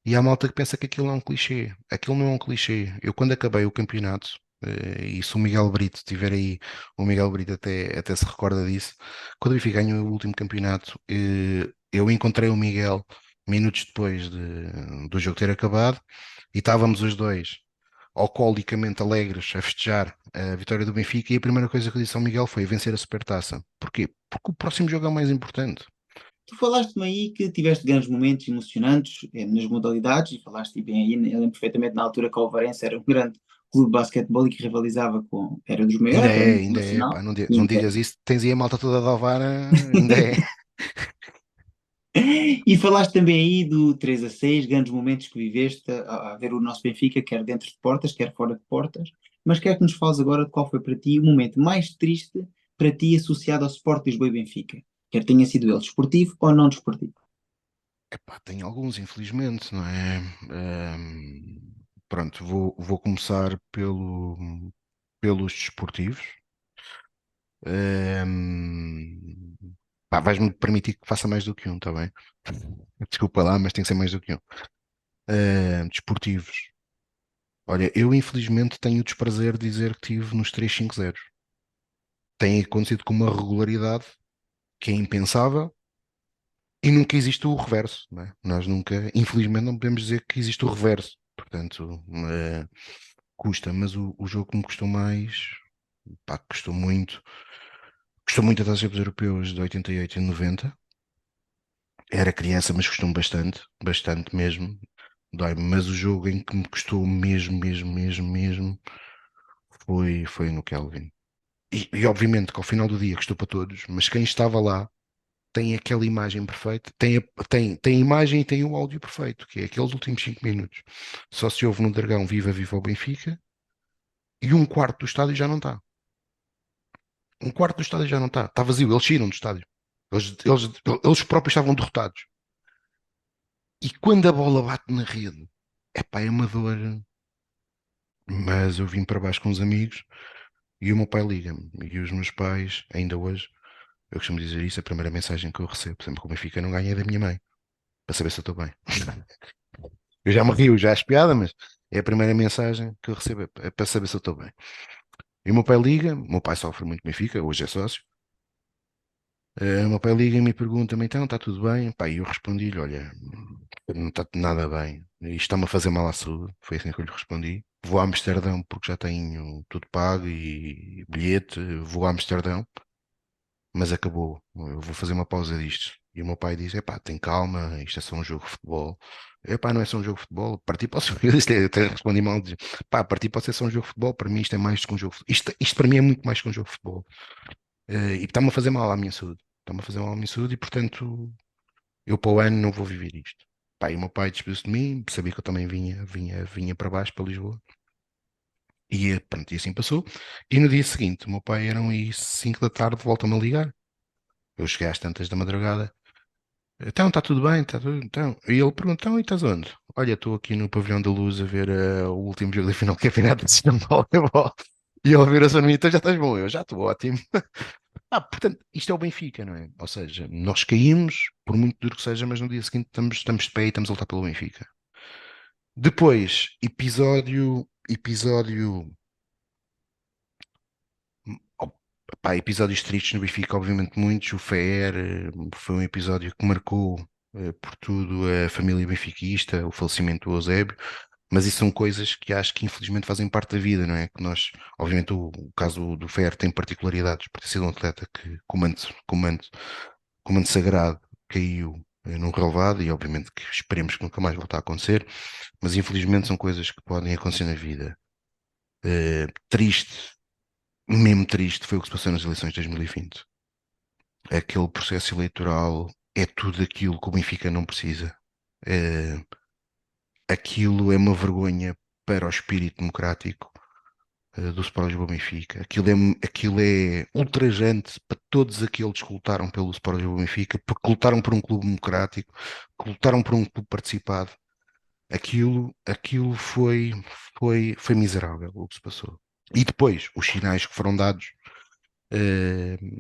E há malta que pensa que aquilo é um clichê. Aquilo não é um clichê. Eu, quando acabei o campeonato, e se o Miguel Brito estiver aí, o Miguel Brito até se recorda disso, quando o Benfica ganhou o último campeonato, eu encontrei o Miguel minutos depois do jogo ter acabado e estávamos os dois alcoolicamente alegres a festejar a vitória do Benfica e a primeira coisa que eu disse ao Miguel foi vencer a Supertaça. Porquê? Porque o próximo jogo é o mais importante. Tu falaste-me aí que tiveste grandes momentos emocionantes nas modalidades e falaste bem aí, eu lembro perfeitamente na altura que o Alvarense era um grande clube de basquetebol e que rivalizava era dos maiores a nível Ainda é, pá, nacional. não digas isso, tens aí a malta toda da Alvara, ainda é. E falaste também aí do 3-6 grandes momentos que viveste a ver o nosso Benfica, quer dentro de portas, quer fora de portas. Mas quero que nos fales agora de qual foi para ti o momento mais triste para ti associado ao Sport Lisboa e Benfica. Quer tenha sido ele desportivo ou não desportivo. Epá, tem alguns, infelizmente, não é? Pronto, vou começar pelos desportivos. Ahm, Pá, vais-me permitir que faça mais do que um, está bem? Desculpa lá, mas tem que ser mais do que um. Desportivos. Olha, eu infelizmente tenho o desprazer de dizer que tive nos 3-5-0. Tem acontecido com uma regularidade que é impensável e nunca existe o reverso, não é? Nós nunca, infelizmente, não podemos dizer que existe o reverso. Portanto, custa, mas o jogo que me custou mais, pá, custou muito a taças europeus de 88 e 90. Era criança, mas custou-me bastante, bastante mesmo. Dói-me, mas o jogo em que me custou mesmo, mesmo, mesmo, mesmo foi no Kelvin. E obviamente que ao final do dia custou para todos, mas quem estava lá tem aquela imagem perfeita, tem a imagem e tem o áudio perfeito, que é aqueles últimos 5 minutos. Só se ouve no Dragão Viva Viva o Benfica e um quarto do estádio já não está. Um quarto do estádio já não está. Está vazio, eles saíram do estádio. Eles próprios estavam derrotados. E quando a bola bate na rede, epá, é uma dor. Mas eu vim para baixo com os amigos e o meu pai liga-me. E os meus pais, ainda hoje, eu costumo dizer isso, a primeira mensagem que eu recebo, sempre que o Benfica não ganha é da minha mãe, para saber se eu estou bem. Eu já me rio, já acho piada, mas é a primeira mensagem que eu recebo, é para saber se eu estou bem. E o meu pai liga, o meu pai sofre muito Benfica, hoje é sócio. O meu pai liga-me e pergunta-me, então, está tudo bem? Pá, e eu respondi-lhe, olha, não está nada bem. Isto está-me a fazer mal à saúde. Foi assim que eu lhe respondi. Vou a Amsterdão porque já tenho tudo pago e bilhete. Vou a Amsterdão, mas acabou. Eu vou fazer uma pausa disto. E o meu pai diz, epá, tem calma, isto é só um jogo de futebol. Epá, não é só um jogo de futebol. Partir pode ser, eu até respondi mal. Pá, partir pode ser só um jogo de futebol. Para mim isto é mais do que um jogo de futebol. Isto para mim é muito mais que um jogo de futebol. E está-me a fazer mal à minha saúde. Está-me a fazer mal à minha saúde e, portanto, eu para o ano não vou viver isto. Pá, e o meu pai despediu-se de mim, sabia que eu também vinha para baixo, para Lisboa. E pronto, e assim passou. E no dia seguinte, o meu pai eram aí 5 da tarde, volta-me a ligar. Eu cheguei às tantas da madrugada. Então, está tudo bem, está tudo. Então. E ele perguntou, então, e estás onde? Olha, estou aqui no Pavilhão da Luz a ver o último jogo da final do Campeonato Nacional de Voleibol. E ele vira-se a mim, então já estás bom. Eu já estou ótimo. Portanto, isto é o Benfica, não é? Ou seja, nós caímos, por muito duro que seja, mas no dia seguinte estamos de pé e estamos a lutar pelo Benfica. Depois, oh, episódios tristes no Benfica, obviamente muitos. O Fer foi um episódio que marcou por tudo a família benfiquista, o falecimento do Eusébio. Mas isso são coisas que acho que infelizmente fazem parte da vida, não é? Que nós, obviamente, o caso do Fer tem particularidades, por ter sido um atleta que, comando sagrado, caiu num relevado e, obviamente, que esperemos que nunca mais volte a acontecer, mas infelizmente são coisas que podem acontecer na vida. Triste, mesmo triste, foi o que se passou nas eleições de 2020. Aquele processo eleitoral é tudo aquilo que o Benfica não precisa. Eh, Aquilo é uma vergonha para o espírito democrático do Sport Lisboa Benfica. Aquilo é ultrajante para todos aqueles que lutaram pelo Sport Lisboa Benfica, porque lutaram por um clube democrático, que lutaram por um clube participado. Aquilo foi miserável o que se passou. E depois, os sinais que foram dados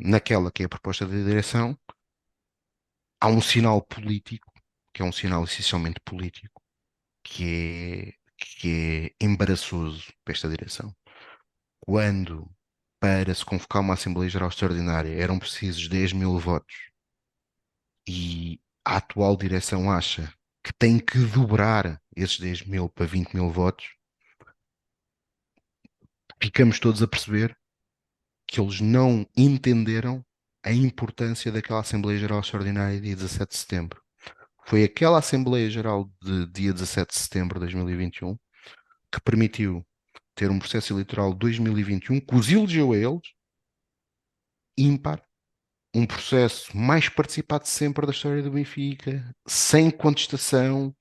naquela que é a proposta da direção, há um sinal político, que é um sinal essencialmente político, que é embaraçoso para esta direção. Quando, para se convocar uma Assembleia Geral Extraordinária, eram precisos 10 mil votos e a atual direção acha que tem que dobrar esses 10 mil para 20 mil votos, ficamos todos a perceber que eles não entenderam a importância daquela Assembleia Geral Extraordinária dia 17 de setembro. Foi aquela Assembleia Geral de dia 17 de setembro de 2021 que permitiu ter um processo eleitoral de 2021 que os elegeu a eles, ímpar, um processo mais participado sempre da história do Benfica, sem contestação,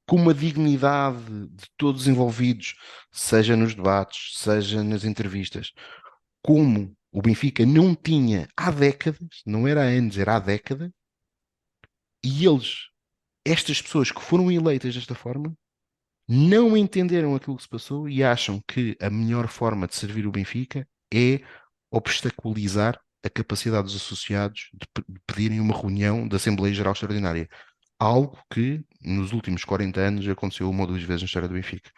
com uma dignidade de todos os envolvidos, seja nos debates, seja nas entrevistas, como o Benfica não tinha há décadas, não era há anos, era há décadas, e eles, estas pessoas que foram eleitas desta forma, não entenderam aquilo que se passou e acham que a melhor forma de servir o Benfica é obstaculizar a capacidade dos associados de pedirem uma reunião da Assembleia Geral Extraordinária. Algo que nos últimos 40 anos aconteceu uma ou duas vezes na história do Benfica.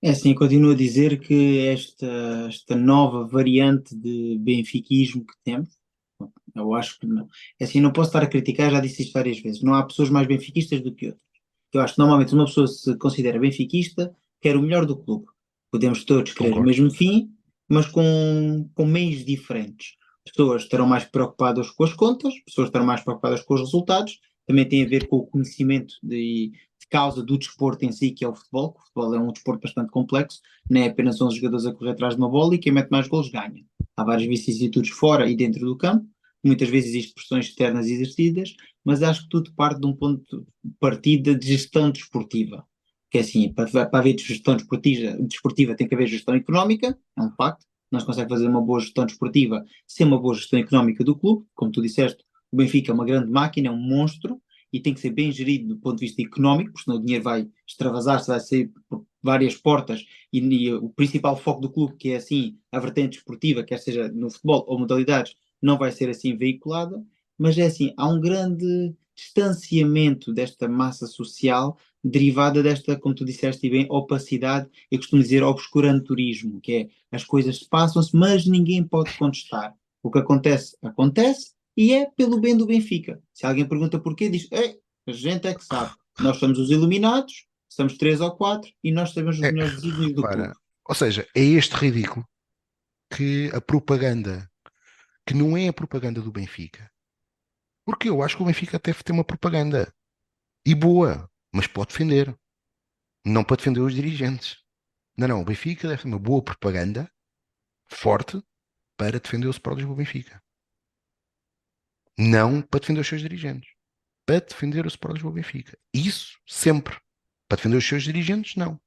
É assim, eu continuo a dizer que esta nova variante de benfiquismo que temos, eu acho que não. É assim, não posso estar a criticar, já disse isto várias vezes. Não há pessoas mais benfiquistas do que outras. Eu acho que normalmente se uma pessoa se considera benfiquista, quer o melhor do clube. Podemos todos querer o Concordo. mesmo fim, mas com meios diferentes. Pessoas estarão mais preocupadas com as contas, pessoas estarão mais preocupadas com os resultados. Também tem a ver com o conhecimento de causa do desporto em si, que é o futebol. O futebol é um desporto bastante complexo, não é apenas 11 jogadores a correr atrás de uma bola e quem mete mais golos ganha. Há várias vicissitudes fora e dentro do campo. Muitas vezes existem pressões externas exercidas, mas acho que tudo parte de um ponto de partida de gestão desportiva. Que é assim, para haver gestão desportiva tem que haver gestão económica, é um facto, não se consegue fazer uma boa gestão desportiva sem uma boa gestão económica do clube. Como tu disseste, o Benfica é uma grande máquina, é um monstro e tem que ser bem gerido do ponto de vista económico, porque senão o dinheiro vai extravasar-se, vai sair por várias portas e o principal foco do clube, que é assim a vertente desportiva, quer seja no futebol ou modalidades, não vai ser assim veiculada, mas é assim, há um grande distanciamento desta massa social derivada desta, como tu disseste bem, opacidade, eu costumo dizer obscuranturismo, que é as coisas passam-se, mas ninguém pode contestar. O que acontece, acontece, e é pelo bem do Benfica. Se alguém pergunta porquê, diz, ei, a gente é que sabe. Nós somos os iluminados, somos três ou quatro, e nós sabemos os É, melhores desígnios do clube. repara, ou seja, é este ridículo que a propaganda, que não é a propaganda do Benfica. Porque eu acho que o Benfica deve ter uma propaganda. E boa, mas pode defender. Não para defender os dirigentes. Não, não, o Benfica deve ter uma boa propaganda, forte, para defender o Sport Lisboa Benfica. Não para defender os seus dirigentes. Para defender o Sport Lisboa Benfica. Isso sempre. Para defender os seus dirigentes, não.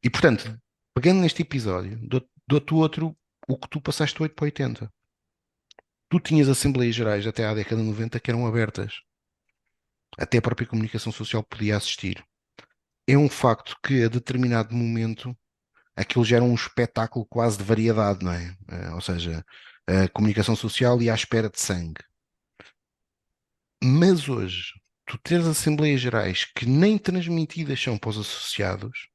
E portanto, pegando neste episódio, dou-te outro, o que tu passaste 8 para 80. Tu tinhas Assembleias Gerais até à década de 90 que eram abertas. Até a própria comunicação social podia assistir. É um facto que a determinado momento aquilo já era um espetáculo quase de variedade, não é? Ou seja, a comunicação social e à espera de sangue. Mas hoje, tu teres Assembleias Gerais que nem transmitidas são para os associados,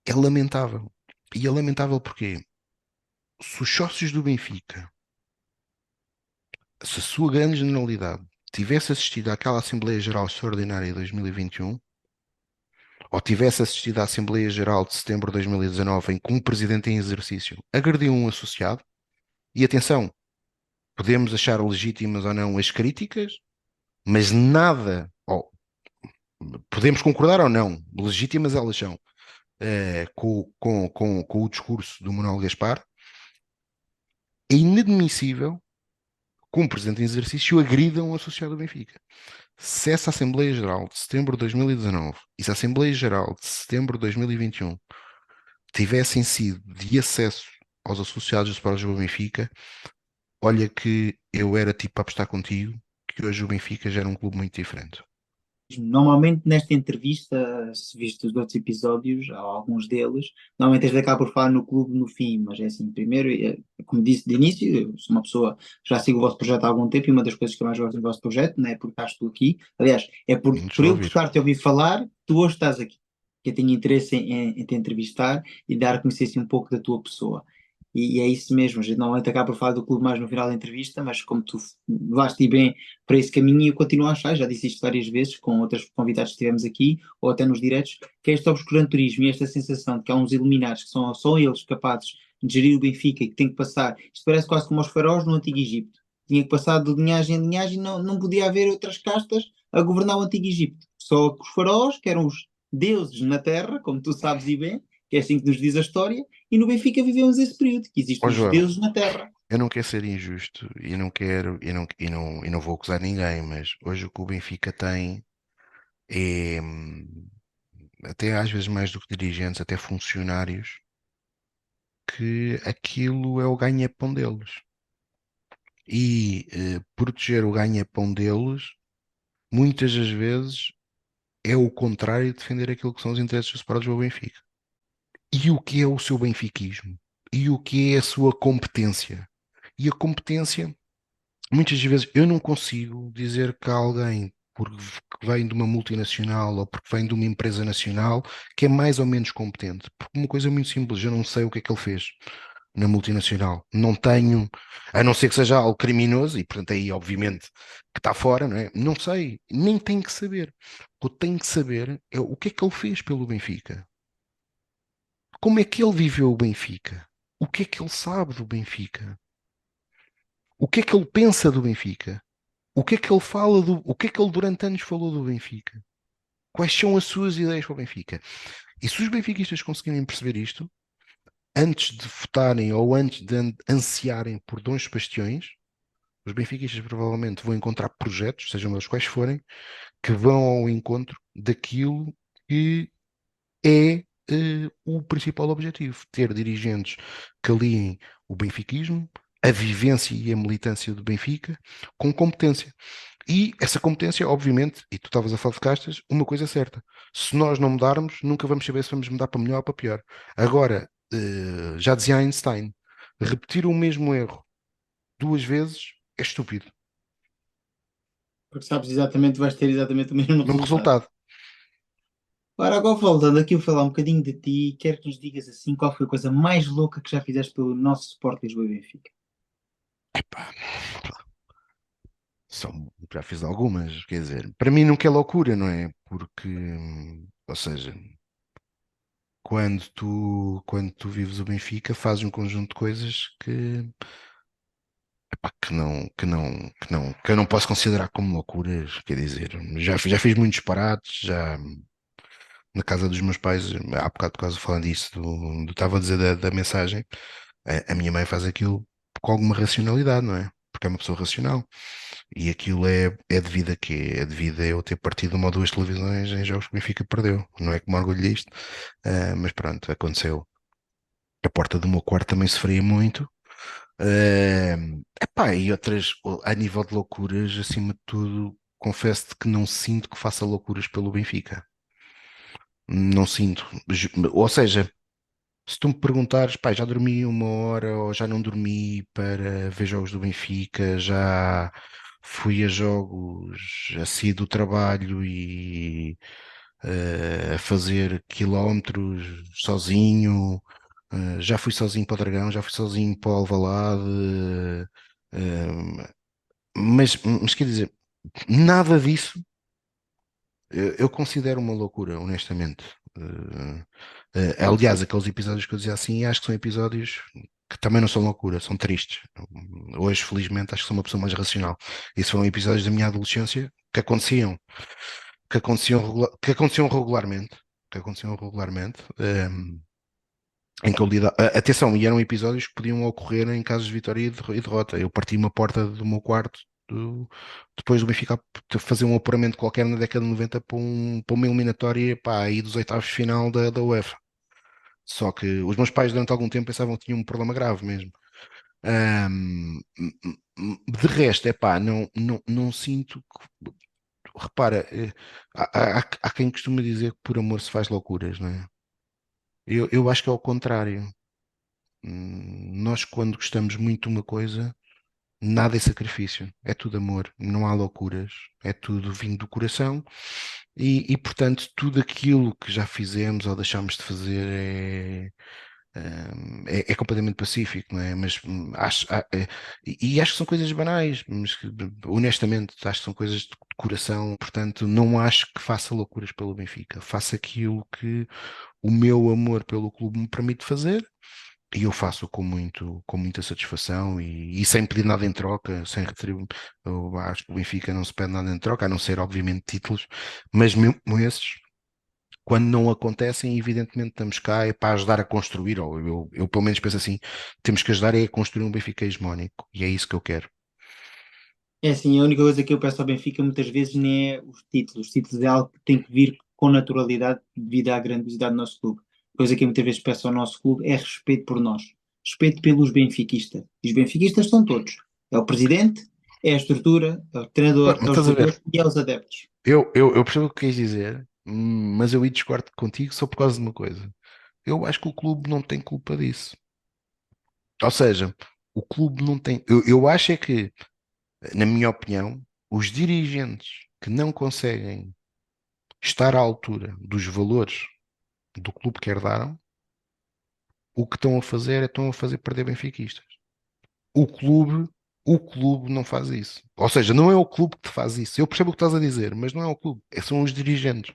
é lamentável. E é lamentável porque se os sócios do Benfica, se a sua grande generalidade tivesse assistido àquela Assembleia Geral Extraordinária de 2021, ou tivesse assistido à Assembleia Geral de setembro de 2019, em que um presidente em exercício agrediu um associado, e atenção, podemos achar legítimas ou não as críticas, mas nada, ou podemos concordar ou não, legítimas elas são, com o discurso do Manuel Gaspar, é inadmissível que um presidente em exercício agrida um associado do Benfica. Se essa Assembleia Geral de setembro de 2019 e se a Assembleia Geral de setembro de 2021 tivessem sido de acesso aos associados do Sport Lisboa Benfica, olha que eu era tipo a apostar contigo que hoje o Benfica já era um clube muito diferente. Normalmente nesta entrevista, se viste os outros episódios, há alguns deles, normalmente eles acabam por falar no clube no fim, mas é assim, primeiro, como disse de início, eu sou uma pessoa que já sigo o vosso projeto há algum tempo e uma das coisas que eu mais gosto do vosso projeto não é porque estás tu aqui, aliás, é Muitos por a eu ouvir. gostar de te ouvir falar, tu hoje estás aqui, que eu tenho interesse em te entrevistar e dar a conhecer assim, um pouco da tua pessoa. E é isso mesmo, a gente normalmente acaba por falar do clube mais no final da entrevista, mas como tu levaste bem para esse caminho e eu continuo a achar, já disse isto várias vezes com outros convidados que tivemos aqui, ou até nos diretos, que é este obscuranturismo e esta sensação de que há uns iluminados que são só eles capazes de gerir o Benfica e que têm que passar, isto parece quase como os faraós no Antigo Egito, tinha que passar de linhagem em linhagem, não podia haver outras castas a governar o Antigo Egito, só os faraós, que eram os deuses na terra, como tu sabes e bem, que é assim que nos diz a história, e no Benfica vivemos esse período, que Ó existem os João, deuses na terra. eu não quero ser injusto e não quero e não vou acusar ninguém, mas hoje o que o Benfica tem é até às vezes mais do que dirigentes, até funcionários, que aquilo é o ganha-pão deles. E proteger o ganha-pão deles, muitas das vezes, é o contrário de defender aquilo que são os interesses do Sport Lisboa Benfica. E o que é o seu benfiquismo? E o que é a sua competência? E a competência, muitas vezes, eu não consigo dizer que há alguém porque vem de uma multinacional ou porque vem de uma empresa nacional que é mais ou menos competente. Porque uma coisa muito simples, eu não sei o que é que ele fez na multinacional. Não tenho, a não ser que seja algo criminoso, e portanto aí obviamente que está fora, não é? Não sei, nem tenho que saber. O que eu tenho que saber é o que é que ele fez pelo Benfica. Como é que ele viveu o Benfica? O que é que ele sabe do Benfica? O que é que ele pensa do Benfica? O que é que ele fala do, o que é que ele durante anos falou do Benfica? Quais são as suas ideias para o Benfica? E se os benfiquistas conseguirem perceber isto, antes de votarem ou antes de ansiarem por dons bastiões, os benfiquistas provavelmente vão encontrar projetos, sejam eles quais forem, que vão ao encontro daquilo que é o principal objetivo, ter dirigentes que aliem o benfiquismo, a vivência e a militância do Benfica, com competência. E essa competência, obviamente, e tu estavas a falar de castas, uma coisa é certa: se nós não mudarmos, nunca vamos saber se vamos mudar para melhor ou para pior. Agora, já dizia Einstein, repetir o mesmo erro duas vezes é estúpido. Porque sabes exatamente, vais ter exatamente o mesmo Mesmo resultado. resultado. Ora, agora voltando aqui a falar um bocadinho de ti, quero que nos digas assim qual foi a coisa mais louca que já fizeste pelo nosso Sport Lisboa e Benfica. Epá, já fiz algumas, quer dizer, para mim nunca é loucura, não é? Porque, ou seja, quando tu vives o Benfica, fazes um conjunto de coisas epá, que eu não posso considerar como loucuras, quer dizer, já fiz muitos disparates, já na casa dos meus pais, há bocado por causa falando disso, estava a dizer da mensagem, a minha mãe faz aquilo com alguma racionalidade, não é? Porque é uma pessoa racional. E aquilo é devido a quê? É devido a eu ter partido uma ou duas televisões em jogos que o Benfica perdeu. Não é que me orgulho disto, mas pronto, aconteceu. A porta do meu quarto também sofria muito. Epá, e outras, a nível de loucuras, acima de tudo, confesso-te que não sinto que faça loucuras pelo Benfica. Não sinto. Ou seja, se tu me perguntares, pá, já dormi uma hora ou já não dormi para ver jogos do Benfica, já fui a jogos assim do trabalho e a fazer quilómetros sozinho, já fui sozinho para o Dragão, já fui sozinho para o Alvalade, mas quer dizer, nada disso eu considero uma loucura, honestamente. Aliás, aqueles episódios que eu dizia assim, acho que são episódios que também não são loucura, são tristes. Hoje, felizmente, acho que sou uma pessoa mais racional. Esses foram episódios da minha adolescência que aconteciam regularmente, que aconteciam regularmente, em que eu atenção, e eram episódios que podiam ocorrer em casos de vitória e derrota. Eu parti uma porta do meu quarto do- depois do Benfica fazer um apuramento qualquer na década de 90 para uma eliminatória, pá, aí dos oitavos de final da UEFA. Só que os meus pais durante algum tempo pensavam que tinham um problema grave mesmo. De resto, é pá, não sinto repara, há quem costuma dizer que por amor se faz loucuras, não é? Eu acho que é ao contrário. Nós, quando gostamos muito de uma coisa, nada é sacrifício, é tudo amor, não há loucuras, é tudo vindo do coração portanto, tudo aquilo que já fizemos ou deixámos de fazer é completamente pacífico, não é? Mas acho que são coisas banais, mas honestamente acho que são coisas de coração, portanto, não acho que faça loucuras pelo Benfica, faço aquilo que o meu amor pelo clube me permite fazer. E eu faço com muita satisfação e sem pedir nada em troca, sem retribuir. Eu acho que o Benfica não se pede nada em troca, a não ser, obviamente, títulos, mas mesmo esses, quando não acontecem, evidentemente estamos cá é para ajudar a construir, ou eu pelo menos penso assim, temos que ajudar é a construir um Benfica hegemónico, e é isso que eu quero. É assim, a única coisa que eu peço ao Benfica muitas vezes nem é os títulos. Os títulos é algo que tem que vir com naturalidade devido à grandiosidade do nosso clube. A coisa que eu muitas vezes peço ao nosso clube é respeito por nós. Respeito pelos benfiquistas. E os benfiquistas são todos. É o presidente, é a estrutura, é o Mas treinador, é os estás a ver? jogadores e é os adeptos. Eu percebo o que queres dizer, mas eu aí discordo contigo só por causa de uma coisa. Eu acho que o clube não tem culpa disso. Ou seja, o clube não tem. Eu acho é que, na minha opinião, os dirigentes que não conseguem estar à altura dos valores do clube que herdaram, o que estão a fazer perder benfiquistas. O clube, o clube não faz isso. Ou seja, não é o clube que te faz isso. Eu percebo o que estás a dizer, mas não é o clube, são os dirigentes.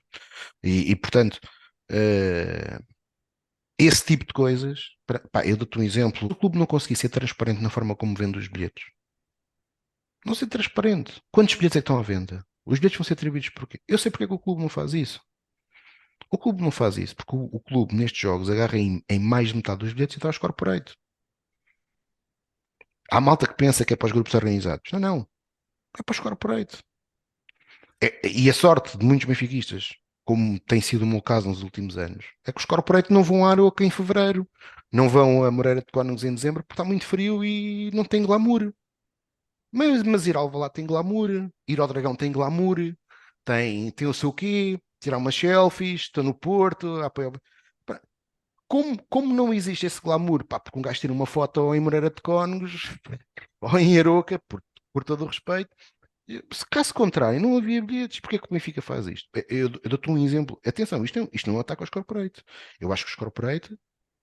Portanto, eh, esse tipo de coisas, pá, eu dou-te um exemplo. Se o clube não conseguir ser transparente na forma como vende os bilhetes, não ser transparente. Quantos bilhetes é que estão à venda? Os bilhetes vão ser atribuídos porquê? Eu sei porque é que o clube não faz isso. O clube não faz isso porque o clube nestes jogos agarra em mais de metade dos bilhetes e traz corporate. Há malta que pensa que é para os grupos organizados. Não, é para os corporate. E a sorte de muitos benfiquistas como tem sido o meu caso nos últimos anos, é que os corporate não vão a Aroca em fevereiro, não vão a Moreira de Cónegos em dezembro porque está muito frio e não tem glamour. Mas ir ao Alvalade tem glamour, ir ao Dragão tem glamour, tem o seu quê, tirar umas selfies, estou no Porto, apoio. Pá, como não existe esse glamour? Pá, porque um gajo tira uma foto em Moreira de Cónegos ou em Aroca, por todo o respeito. Se caso contrário, não havia bilhetes, porque é que o Benfica faz isto? Eu dou-te um exemplo. Atenção, isto não é um ataque aos corporate. Eu acho que os corporate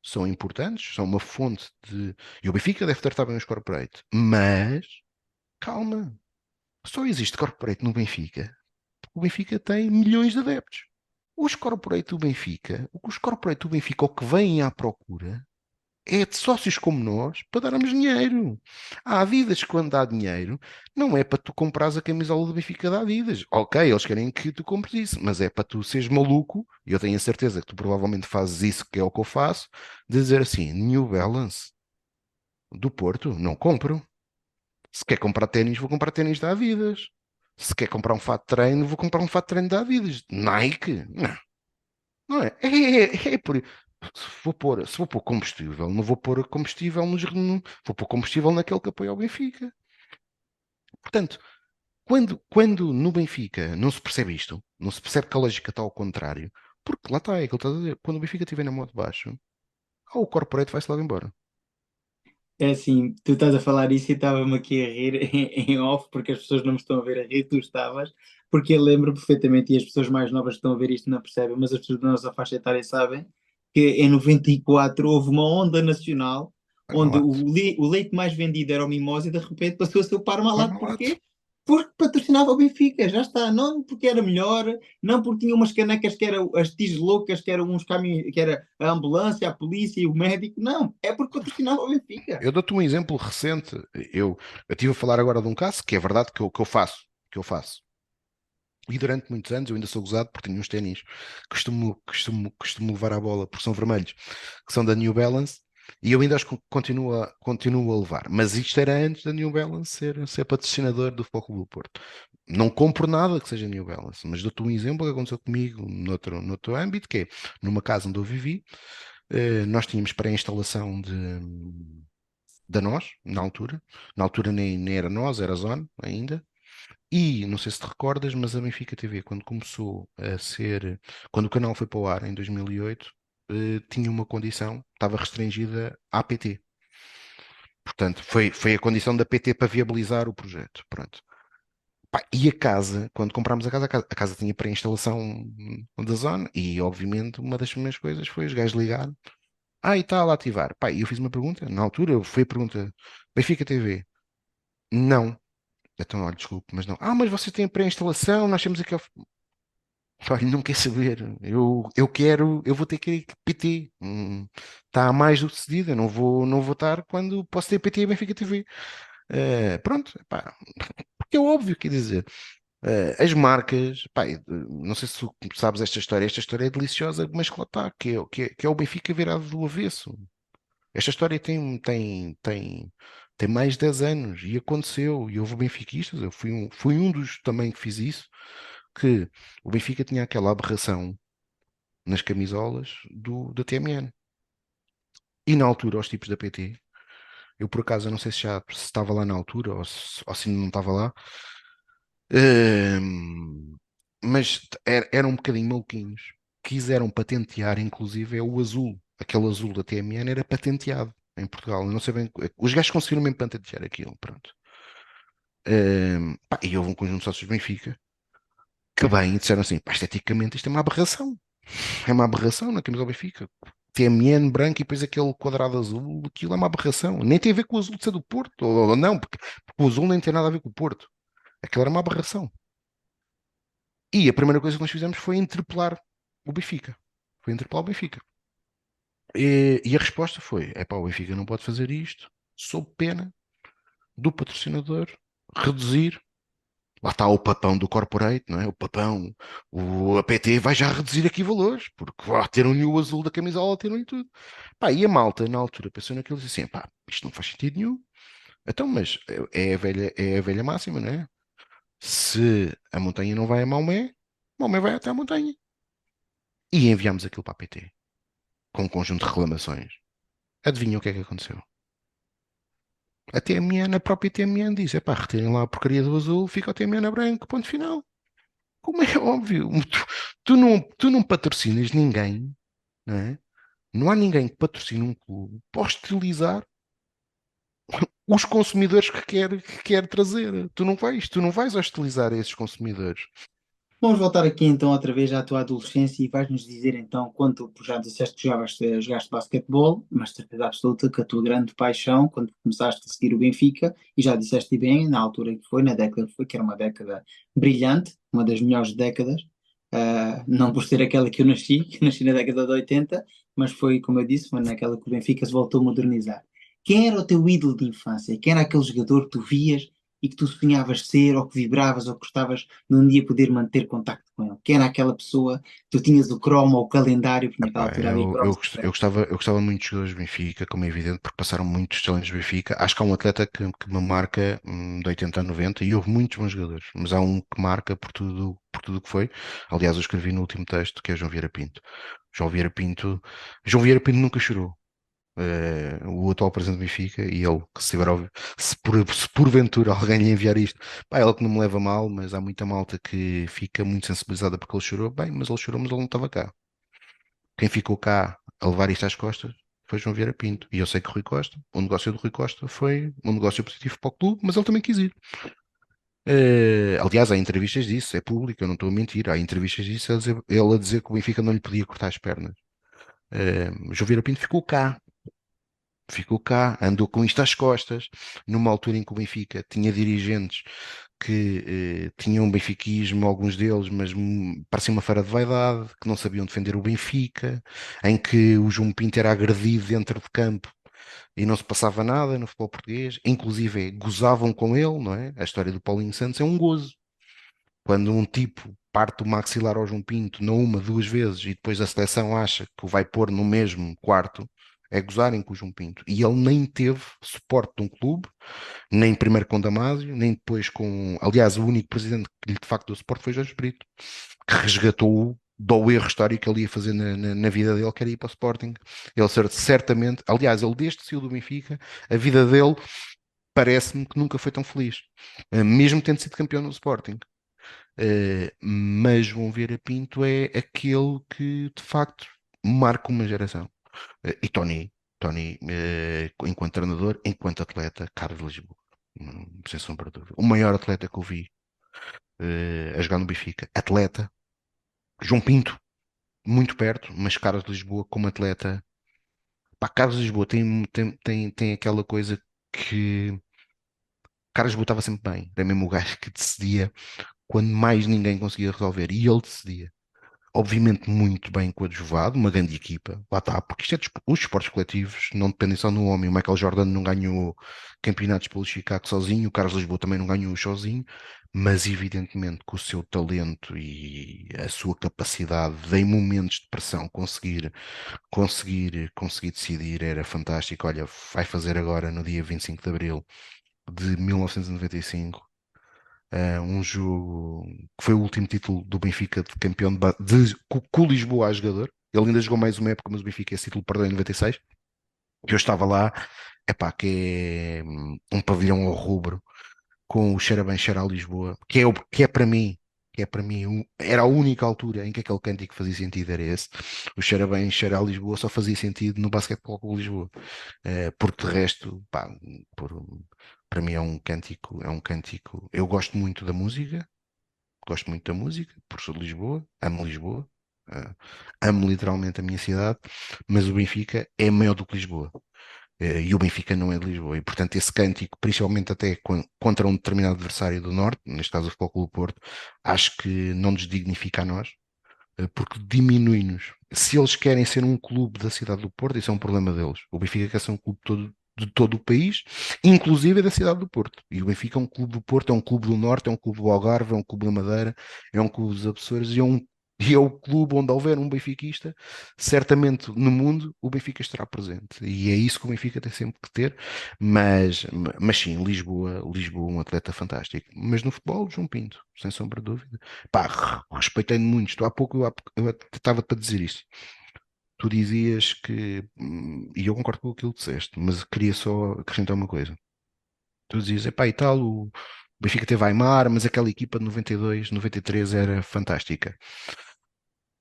são importantes, são uma fonte de. E o Benfica deve tratar bem os corporate. Mas, calma, só existe corporate no Benfica porque o Benfica tem milhões de adeptos. Os corporate do Benfica, o que vêm à procura é de sócios como nós para darmos dinheiro. A Adidas, quando dá dinheiro, não é para tu comprares a camisola do Benfica da Adidas. Ok, eles querem que tu compres isso, mas é para tu seres maluco, e eu tenho a certeza que tu provavelmente fazes isso, que é o que eu faço, de dizer assim, New Balance do Porto, não compro. Se quer comprar ténis, vou comprar ténis da Adidas. Se quer comprar um fato de treino, vou comprar um fato de treino da Adidas. Nike? Não, não é. É por se vou pôr combustível, não vou pôr combustível vou pôr combustível naquele que apoia o Benfica. Portanto, quando no Benfica não se percebe isto, não se percebe que a lógica está ao contrário, porque lá está, é aquilo que estás a dizer, quando o Benfica estiver na mão de baixo, o corporate vai-se logo embora. É assim, tu estás a falar isso e estava-me aqui a rir em off, porque as pessoas não me estão a ver a rir, tu estavas, porque eu lembro perfeitamente, e as pessoas mais novas que estão a ver isto não percebem, mas as pessoas da nossa faixa etária sabem, que em 94 houve uma onda nacional onde Parmalat. o leite mais vendido era o Mimosa e de repente passou a ser o Parmalat. Parmalat. Porquê? Porque patrocinava o Benfica, já está. Não porque era melhor, não porque tinha umas canecas que eram as loucas, que eram uns caminhos, que era a ambulância, a polícia e o médico. Não, é porque patrocinava o Benfica. Eu dou-te um exemplo recente. Eu estive a falar agora de um caso que é verdade que eu faço. Que eu faço. E durante muitos anos eu ainda sou gozado porque tenho uns ténis que costumo levar à bola porque são vermelhos, que são da New Balance, e eu ainda os continuo a levar. Mas isto era antes da New Balance ser patrocinador do Futebol Clube do Porto. Não compro nada que seja New Balance, mas dou-te um exemplo que aconteceu comigo noutro âmbito, que é numa casa onde eu vivi, nós tínhamos pré-instalação da nós, na altura nem era nós, era Zone ainda, e não sei se te recordas, mas a Benfica TV, quando o canal foi para o ar em 2008, tinha uma condição, estava restringida à PT. Portanto, foi a condição da PT para viabilizar o projeto. Pronto. Pá, e a casa, quando comprámos a casa tinha pré-instalação da zona e, obviamente, uma das primeiras coisas foi os gajos ligar. Ah, e está a ativar. Pá, e eu fiz uma pergunta, na altura, foi a pergunta, Benfica TV? Não. Então, olha, desculpe, mas não. Ah, mas você tem pré-instalação, nós temos aqui. Olha, não quer saber. Eu vou ter que ir PT. Está mais do que decidido. Eu não vou estar quando posso ter PT e Benfica TV. Pronto, pá, porque é óbvio, quer dizer, as marcas, pá, não sei se tu sabes esta história. Esta história é deliciosa, mas que lá está, que é o Benfica virado do avesso. Esta história tem mais de 10 anos e aconteceu. E houve benfiquistas, eu fui um dos também que fiz isso, que o Benfica tinha aquela aberração nas camisolas da TMN. E na altura, os tipos da PT, eu por acaso, eu não sei se estava lá na altura ou se não estava lá, ehm, mas eram um bocadinho maluquinhos. Quiseram patentear, inclusive, é o azul. Aquele azul da TMN era patenteado em Portugal. Eu não sei bem. Os gajos conseguiram mesmo patentear aquilo, pronto. Pá, e houve um conjunto de sócios do Benfica que bem disseram assim: pá, esteticamente isto é uma aberração. É uma aberração na camisa do Benfica. TMN branco e depois aquele quadrado azul, aquilo é uma aberração. Nem tem a ver com o azul de ser do Porto, ou não, porque o azul nem tem nada a ver com o Porto. Aquilo era uma aberração. E a primeira coisa que nós fizemos foi interpelar o Benfica. Foi interpelar o Benfica. E a resposta foi: é pá, o Benfica não pode fazer isto, sob pena do patrocinador reduzir. Lá está o papão do corporate, não é? O papão, a PT vai já reduzir aqui valores, porque ter o azul da camisola, tiram-lhe tudo. Pá, e a malta, na altura, pensou naquilo e disse assim: pá, isto não faz sentido nenhum. Então, mas é a velha máxima, não é? Se a montanha não vai a Maomé, Maomé vai até a montanha. e enviámos aquilo para a PT, com um conjunto de reclamações. Adivinha o que é que aconteceu? A TMN, a própria TMN diz, epá, retirem lá a porcaria do azul, fica o TMN a branco, ponto final. Como é óbvio, tu não patrocinas ninguém, não é? Não há ninguém que patrocine um clube para hostilizar os consumidores que quer trazer. Tu não vais hostilizar esses consumidores. Vamos voltar aqui então outra vez à tua adolescência e vais-nos dizer então, quando tu já disseste que jogaste basquetebol, mas certeza absoluta que a tua grande paixão, quando começaste a seguir o Benfica, e já disseste bem, na altura que foi, na década que foi, que era uma década brilhante, uma das melhores décadas, não por ser aquela que eu nasci, que nasci na década de 80, mas foi, como eu disse, foi naquela que o Benfica se voltou a modernizar. Quem era o teu ídolo de infância? Quem era aquele jogador que tu vias e que tu sonhavas ser, ou que vibravas, ou que gostavas num dia poder manter contacto com ele? Quem era aquela pessoa? Tu tinhas o cromo ou o calendário, porque naquela Epá, altura havia cromos. eu gostava muito dos jogadores do Benfica, como é evidente, porque passaram muitos talentos do Benfica. Acho que há um atleta que me marca de 80 a 90 e houve muitos bons jogadores, mas há um que marca por tudo o que foi. Aliás, eu escrevi no último texto que é João Vieira Pinto. João Vieira Pinto, João Vieira Pinto nunca chorou. O atual presidente do Benfica e ele, que se, tiver, se porventura alguém lhe enviar isto, pá, ele que não me leva mal, mas há muita malta que fica muito sensibilizada porque ele chorou. Bem, mas ele chorou, mas ele não estava cá. Quem ficou cá a levar isto às costas foi João Vieira Pinto. E eu sei que o Rui Costa, o negócio do Rui Costa foi um negócio positivo para o clube, mas ele também quis ir. Aliás, há entrevistas disso, é público, eu não estou a mentir. Há entrevistas disso, ele a dizer que o Benfica não lhe podia cortar as pernas. João Vieira Pinto ficou cá, andou com isto às costas, numa altura em que o Benfica tinha dirigentes que tinham benfiquismo, alguns deles, mas parecia uma feira de vaidade, que não sabiam defender o Benfica, em que o João Pinto era agredido dentro de campo e não se passava nada no futebol português, inclusive gozavam com ele, não é? A história do Paulinho Santos é um gozo. Quando um tipo parte o maxilar ao João Pinto, não uma, duas vezes, e depois a seleção acha que o vai pôr no mesmo quarto, é gozarem com o João Pinto. E ele nem teve suporte de um clube, nem primeiro com Damásio, nem depois com. Aliás, o único presidente que lhe de facto deu suporte foi Jorge Brito, que resgatou-o do erro histórico que ele ia fazer na vida dele, que era ir para o Sporting. Ele certamente, aliás, ele desde que saiu do Benfica, a vida dele parece-me que nunca foi tão feliz, mesmo tendo sido campeão no Sporting. Mas João Vieira Pinto é aquele que de facto marca uma geração. E Tony, enquanto treinador, enquanto atleta, Carlos Lisboa, sem sombra de dúvida. O maior atleta que eu vi a jogar no Benfica, atleta. João Pinto, muito perto, mas Carlos Lisboa como atleta. Pá, Carlos Lisboa tem aquela coisa que Carlos Lisboa estava sempre bem, era mesmo o gajo que decidia quando mais ninguém conseguia resolver, e ele decidia. Obviamente muito bem coadjuvado, uma grande equipa, lá está, porque isto os esportes coletivos não dependem só no homem. O Michael Jordan não ganhou campeonatos pelo Chicago sozinho, o Carlos Lisboa também não ganhou sozinho, mas evidentemente com o seu talento e a sua capacidade de, em momentos de pressão, conseguir decidir era fantástico. Olha, vai fazer agora no dia 25 de Abril de 1995 um jogo que foi o último título do Benfica de campeão com o Lisboa a jogador. Ele ainda jogou mais uma época, mas o Benfica esse título perdeu em 96. Que eu estava lá, epá, que é um pavilhão ao rubro com o Cheira Bem, Cheira a Lisboa, que é para mim, era a única altura em que aquele cântico fazia sentido, era esse. O Cheira Bem, Cheira a Lisboa só fazia sentido no Basquetebol com Lisboa. Porque de resto, pá, para mim é um cântico. Eu gosto muito da música, porque sou de Lisboa, amo literalmente a minha cidade, mas o Benfica é maior do que Lisboa. E o Benfica não é de Lisboa. E, portanto, esse cântico, principalmente até contra um determinado adversário do Norte, neste caso o Futebol Clube do Porto, acho que não nos dignifica a nós, porque diminui-nos. Se eles querem ser um clube da cidade do Porto, isso é um problema deles. O Benfica quer ser um clube de todo o país, inclusive da cidade do Porto. E o Benfica é um clube do Porto, é um clube do Norte, é um clube do Algarve, é um clube da Madeira, é um clube dos Açores e é um E é o clube onde houver um benfiquista, certamente no mundo o Benfica estará presente. E é isso que o Benfica tem sempre que ter. Mas sim, Lisboa é um atleta fantástico. Mas no futebol, João Pinto, sem sombra de dúvida. Pá, respeitei muito. Estou há pouco, eu estava para dizer isso. Tu dizias que, e eu concordo com aquilo que disseste, mas queria só acrescentar uma coisa. Tu dizias, epá, e tal, o Benfica teve Aimar, mas aquela equipa de 92, 93 era fantástica.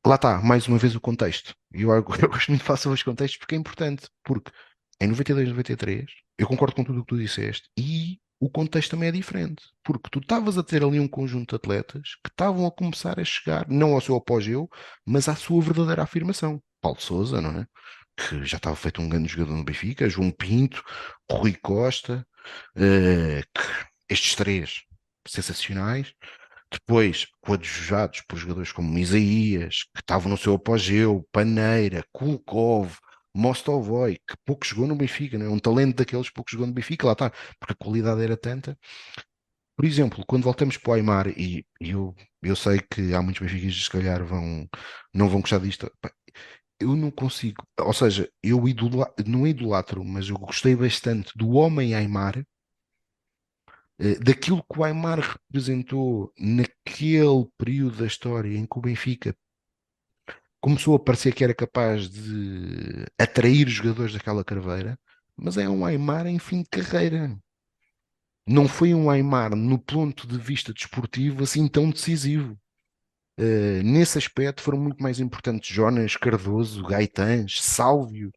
Lá está, mais uma vez o contexto. E eu, eu gosto muito de falar sobre os contextos porque é importante. Porque em 92, 93, eu concordo com tudo o que tu disseste e o contexto também é diferente. Porque tu estavas a ter ali um conjunto de atletas que estavam a começar a chegar, não ao seu apogeu, mas à sua verdadeira afirmação. Paulo Sousa, não é? Que já estava feito um grande jogador no Benfica, João Pinto, Rui Costa, estes três sensacionais. Depois, coadjuvados por jogadores como Isaías, que estavam no seu apogeu, Paneira, Kulkov, Mostovoi, que pouco jogou no Benfica, não é? Um talento daqueles pouco jogou no Benfica, lá está, porque a qualidade era tanta. Por exemplo, quando voltamos para o Aimar, e eu sei que há muitos benfiquistas que se calhar não vão gostar disto, pá, eu não consigo, ou seja, não idolatro, mas eu gostei bastante do homem Aimar, daquilo que o Aimar representou naquele período da história em que o Benfica começou a parecer que era capaz de atrair jogadores daquela carveira, mas é um Aimar em fim de carreira. Não foi um Aimar, no ponto de vista desportivo, assim tão decisivo. Nesse aspecto foram muito mais importantes Jonas, Cardoso, Gaitãs, Sálvio.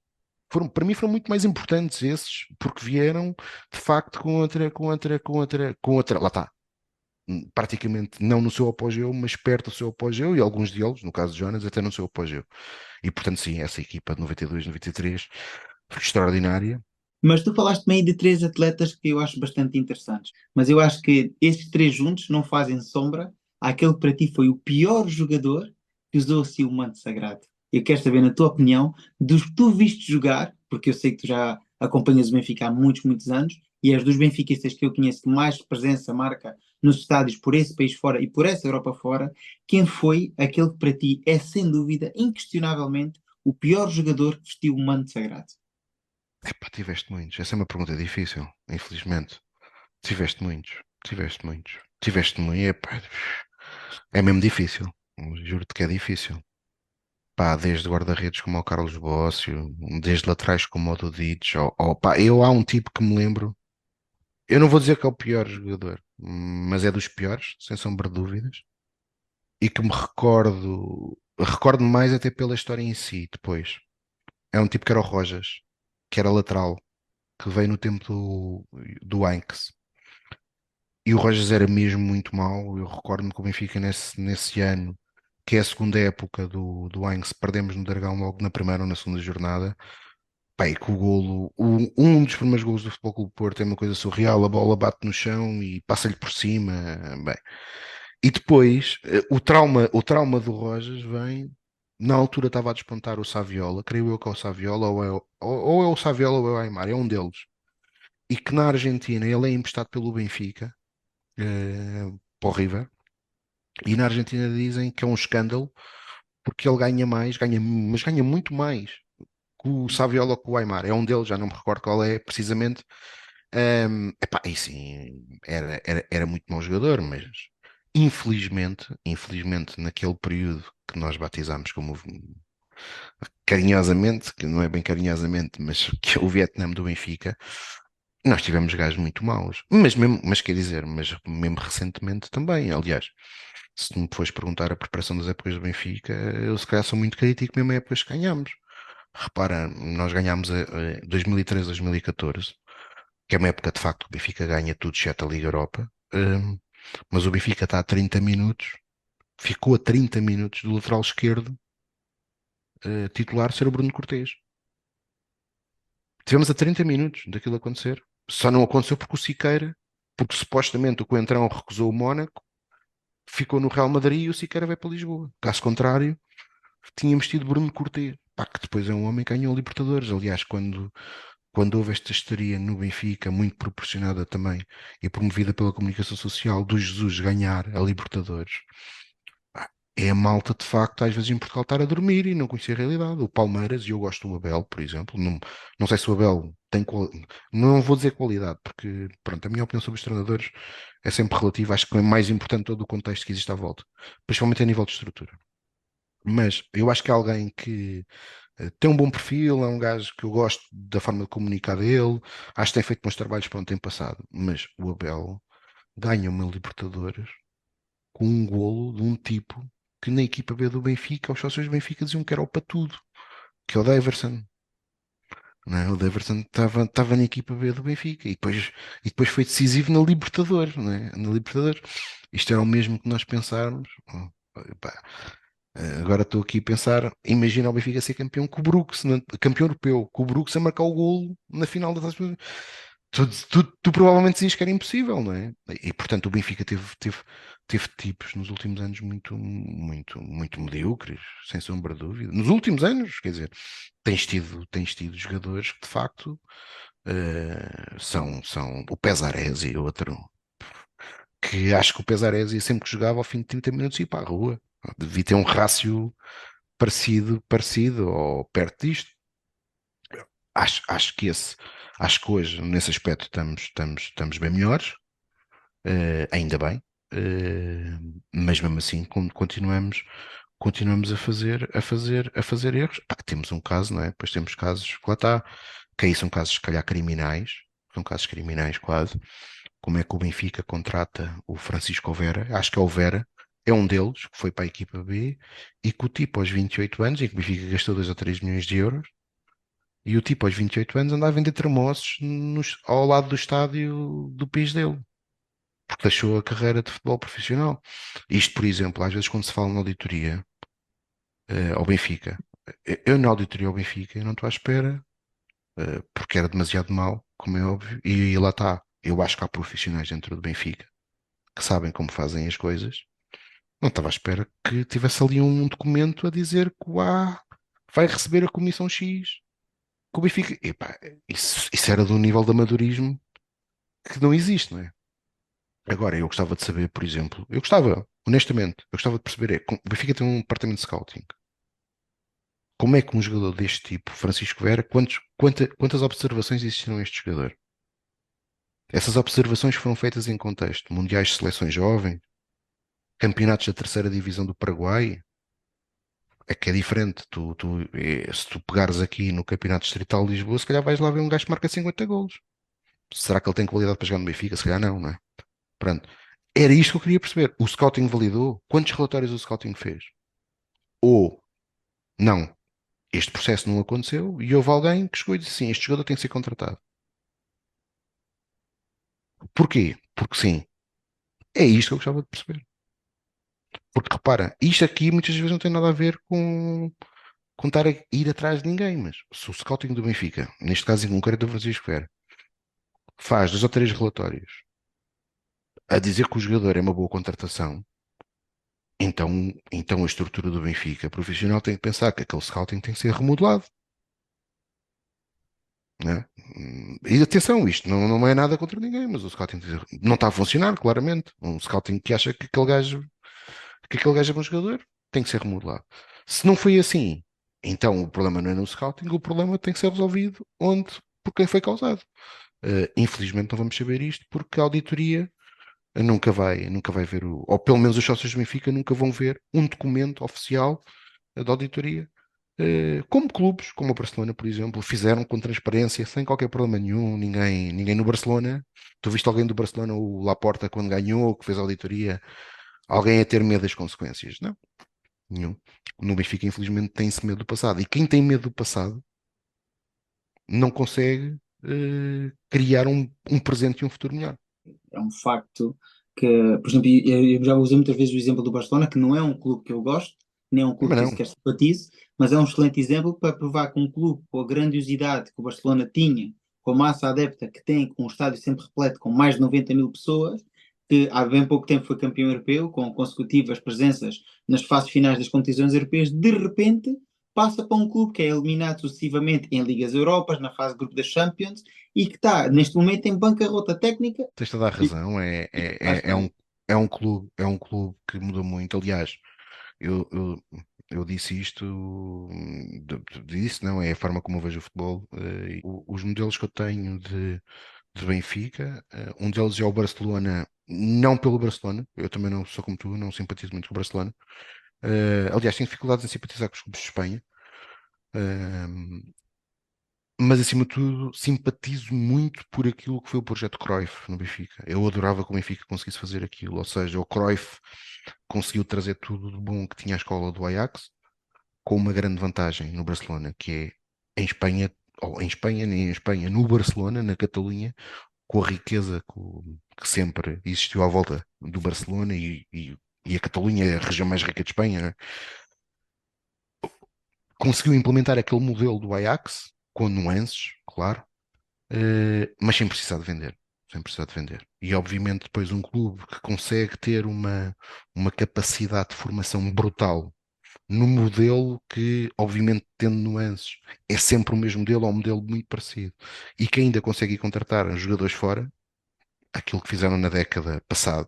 Para mim foram muito mais importantes esses, porque vieram de facto com outra. Lá está, praticamente não no seu apogeu, mas perto do seu apogeu, e alguns deles, no caso de Jonas, até no seu apogeu. E portanto, sim, essa equipa de 92, 93 foi extraordinária. Mas tu falaste meio de três atletas que eu acho bastante interessantes. Mas eu acho que esses três juntos não fazem sombra àquele que para ti foi o pior jogador que usou assim o manto sagrado. Eu quero saber, na tua opinião, dos que tu viste jogar, porque eu sei que tu já acompanhas o Benfica há muitos, muitos anos, e és dos benfiquistas que eu conheço que mais presença marca nos estádios por esse país fora e por essa Europa fora, quem foi aquele que para ti é, sem dúvida, inquestionavelmente, o pior jogador que vestiu o manto sagrado? Epá, tiveste muitos. Essa é uma pergunta difícil, infelizmente. Tiveste muitos, tiveste muitos. Tiveste muitos, epá, é mesmo difícil. Juro-te que é difícil. Pá, desde guarda-redes como o Carlos Bócio, desde laterais como o Dudic, pá, eu há um tipo que me lembro, eu não vou dizer que é o pior jogador, mas é dos piores, sem sombra de dúvidas, e que me recordo mais até pela história em si, depois. É um tipo que era o Rojas, que era lateral, que veio no tempo do Ajax. E o Rojas era mesmo muito mau. Eu recordo-me que o Benfica nesse ano, que é a segunda época do Ajax, perdemos no Dragão logo na primeira ou na segunda jornada. Pá, e que o golo, um dos primeiros golos do Futebol Clube do Porto é uma coisa surreal, a bola bate no chão e passa-lhe por cima. Bem, e depois, o trauma do Rojas vem. Na altura estava a despontar o Saviola, creio eu que é o Saviola, ou é o Saviola ou é o Aimar, é um deles. E que na Argentina ele é emprestado pelo Benfica, para o River, e na Argentina dizem que é um escândalo porque ele ganha mais, mas ganha muito mais que o Saviola ou que o Aimar. É um deles, já não me recordo qual é precisamente. Epá, e sim, era muito mau jogador, mas infelizmente, naquele período que nós batizámos como carinhosamente, que não é bem carinhosamente, mas que é o Vietnã do Benfica, nós tivemos gajos muito maus. Mas quer dizer, mas mesmo recentemente também, aliás. Se tu me fores perguntar a preparação das épocas do Benfica, eu se calhar sou muito crítico mesmo a épocas que ganhámos. Repara, nós ganhámos a 2013, 2014, que é uma época de facto que o Benfica ganha tudo, exceto a Liga Europa. Mas o Benfica está a 30 minutos, ficou a 30 minutos do lateral esquerdo titular ser o Bruno Cortês. Tivemos a 30 minutos daquilo acontecer. Só não aconteceu porque o Siqueira, porque supostamente o Coentrão recusou o Mónaco, ficou no Real Madrid e o Siqueira vai para Lisboa. Caso contrário, tínhamos tido Bruno Cortês, pá, que depois é um homem que ganhou Libertadores. Aliás, quando houve esta histeria no Benfica, muito proporcionada também e promovida pela comunicação social, do Jesus ganhar a Libertadores, é a malta, de facto, às vezes em Portugal estar a dormir e não conhecer a realidade. O Palmeiras, e eu gosto do Abel, por exemplo, não sei se o Abel tem não vou dizer qualidade, porque, pronto, a minha opinião sobre os treinadores é sempre relativa, acho que é mais importante todo o contexto que existe à volta, principalmente a nível de estrutura. Mas eu acho que é alguém que tem um bom perfil, é um gajo que eu gosto da forma de comunicar dele, acho que tem feito bons trabalhos para onde tem passado, mas o Abel ganha uma Libertadores com um golo de um tipo que na equipa B do Benfica, os sócios do Benfica diziam que era o para tudo, que é o Daverson. Não é? O Daverson estava na equipa B do Benfica e depois foi decisivo na Libertadores, não é? Na Libertadores. Isto era o mesmo que nós pensarmos. Pá, agora estou aqui a pensar, imagina o Benfica ser campeão com o Brooks, campeão europeu, com o Brooks a marcar o golo na final da Taça. Tu provavelmente dizias que era impossível, não é? E portanto o Benfica teve tipos nos últimos anos muito medíocres, sem sombra de dúvida. Nos últimos anos, quer dizer, tens tido jogadores que de facto são o Pesares e outro, que acho que o Pesares sempre que jogava ao fim de 30 minutos ia para a rua. Devia ter um rácio parecido ou perto disto. Acho que acho que hoje, nesse aspecto, estamos bem melhores, ainda bem, mas mesmo assim continuamos a fazer erros. Pá, temos um caso, não é? Depois temos casos que lá está, que aí são casos, se calhar, criminais, são casos criminais quase. Como é que o Benfica contrata o Francisco Vera? Acho que é o Vera, é um deles, que foi para a equipa B, e que o tipo aos 28 anos, e que o Benfica gastou 2 ou 3 milhões de euros, e o tipo aos 28 anos anda a vender termossos ao lado do estádio do país dele, porque deixou a carreira de futebol profissional. Isto, por exemplo, às vezes quando se fala na auditoria ao Benfica, eu na auditoria ao Benfica eu não estou à espera, porque era demasiado mau, como é óbvio, e lá está. Eu acho que há profissionais dentro do Benfica que sabem como fazem as coisas. Não estava à espera que tivesse ali um documento a dizer que o A vai receber a comissão X. Que o Benfica, epá, isso era de um nível de amadorismo que não existe, não é? Agora, eu gostava de saber, por exemplo, honestamente, eu gostava de perceber, o Benfica tem um departamento de scouting. Como é que um jogador deste tipo, Francisco Vera, quantas observações existiram a este jogador? Essas observações foram feitas em contexto, mundiais de seleções jovens, campeonatos da terceira divisão do Paraguai, é que é diferente. Se tu pegares aqui no Campeonato Distrital de Lisboa, se calhar vais lá ver um gajo que marca 50 golos. Será que ele tem qualidade para jogar no Benfica? Se calhar não, não é? Pronto. Era isto que eu queria perceber. O scouting validou? Quantos relatórios o scouting fez? Ou, não, este processo não aconteceu e houve alguém que chegou e disse sim, este jogador tem que ser contratado. Porquê? Porque sim. É isto que eu gostava de perceber. Porque repara, isto aqui muitas vezes não tem nada a ver com estar a ir atrás de ninguém, mas se o scouting do Benfica, neste caso em concreto do Francisco Vera, faz 2 ou 3 relatórios a dizer que o jogador é uma boa contratação, então a estrutura do Benfica profissional tem que pensar que aquele scouting tem que ser remodelado. Né? E atenção, isto não é nada contra ninguém, mas o scouting não está a funcionar, claramente. Um scouting que acha que aquele gajo é bom jogador tem que ser remodelado. Se não foi assim, então o problema não é no scouting, o problema tem que ser resolvido por quem foi causado. Infelizmente não vamos saber isto porque a auditoria nunca vai ver, ou pelo menos os sócios do Benfica nunca vão ver um documento oficial da auditoria. Como clubes, como o Barcelona, por exemplo, fizeram com transparência, sem qualquer problema nenhum. Ninguém no Barcelona. Tu viste alguém do Barcelona, o Laporta, quando ganhou, que fez a auditoria, alguém a ter medo das consequências? Não, nenhum. No Benfica, infelizmente, tem-se medo do passado. E quem tem medo do passado não consegue criar um presente e um futuro melhor. É um facto que, por exemplo, eu já usei muitas vezes o exemplo do Barcelona, que não é um clube que eu gosto, nem é um clube Mas que eu não. sequer simpatizo, mas é um excelente exemplo para provar que um clube com a grandiosidade que o Barcelona tinha, com a massa adepta que tem, com um estádio sempre repleto, com mais de 90 mil pessoas, que há bem pouco tempo foi campeão europeu, com consecutivas presenças nas fases finais das competições europeias, de repente passa para um clube que é eliminado sucessivamente em Ligas Europas, na fase de grupo das Champions, e que está, neste momento, em bancarrota técnica. Tens toda a razão. Lá É está. um clube que mudou muito. Aliás, Eu, eu, eu disse isto, disse, não, é a forma como eu vejo o futebol. Os modelos que eu tenho de Benfica, um deles é o Barcelona, não pelo Barcelona, eu também não sou como tu, não simpatizo muito com o Barcelona. Aliás, tenho dificuldades em simpatizar com os clubes de Espanha. Uh, mas acima de tudo simpatizo muito por aquilo que foi o projeto Cruyff no Benfica. Eu adorava que o Benfica conseguisse fazer aquilo, ou seja, o Cruyff conseguiu trazer tudo de bom que tinha a escola do Ajax, com uma grande vantagem no Barcelona, que é em Espanha, ou em Espanha, nem em Espanha, no Barcelona, na Catalunha, com a riqueza que sempre existiu à volta do Barcelona e a Catalunha é a região mais rica de Espanha, né? Conseguiu implementar aquele modelo do Ajax, com nuances, claro, mas sem precisar de vender. Sem precisar de vender. E obviamente depois um clube que consegue ter uma capacidade de formação brutal no modelo que, obviamente, tendo nuances, é sempre o mesmo modelo ou um modelo muito parecido. E que ainda consegue ir contratar jogadores fora, aquilo que fizeram na década passada,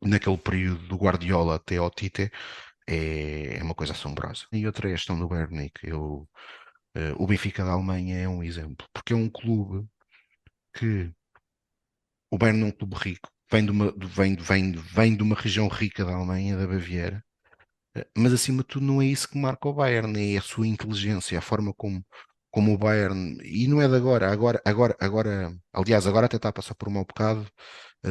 naquele período do Guardiola até ao Tite, é uma coisa assombrosa. E outra é a questão do Bayern, que o Benfica da Alemanha é um exemplo, porque é um clube que o Bayern é um clube rico, vem de uma região rica da Alemanha, da Baviera, mas acima de tudo não é isso que marca o Bayern, é a sua inteligência, a forma como o Bayern, e não é de agora, aliás, agora até está a passar por um mau bocado,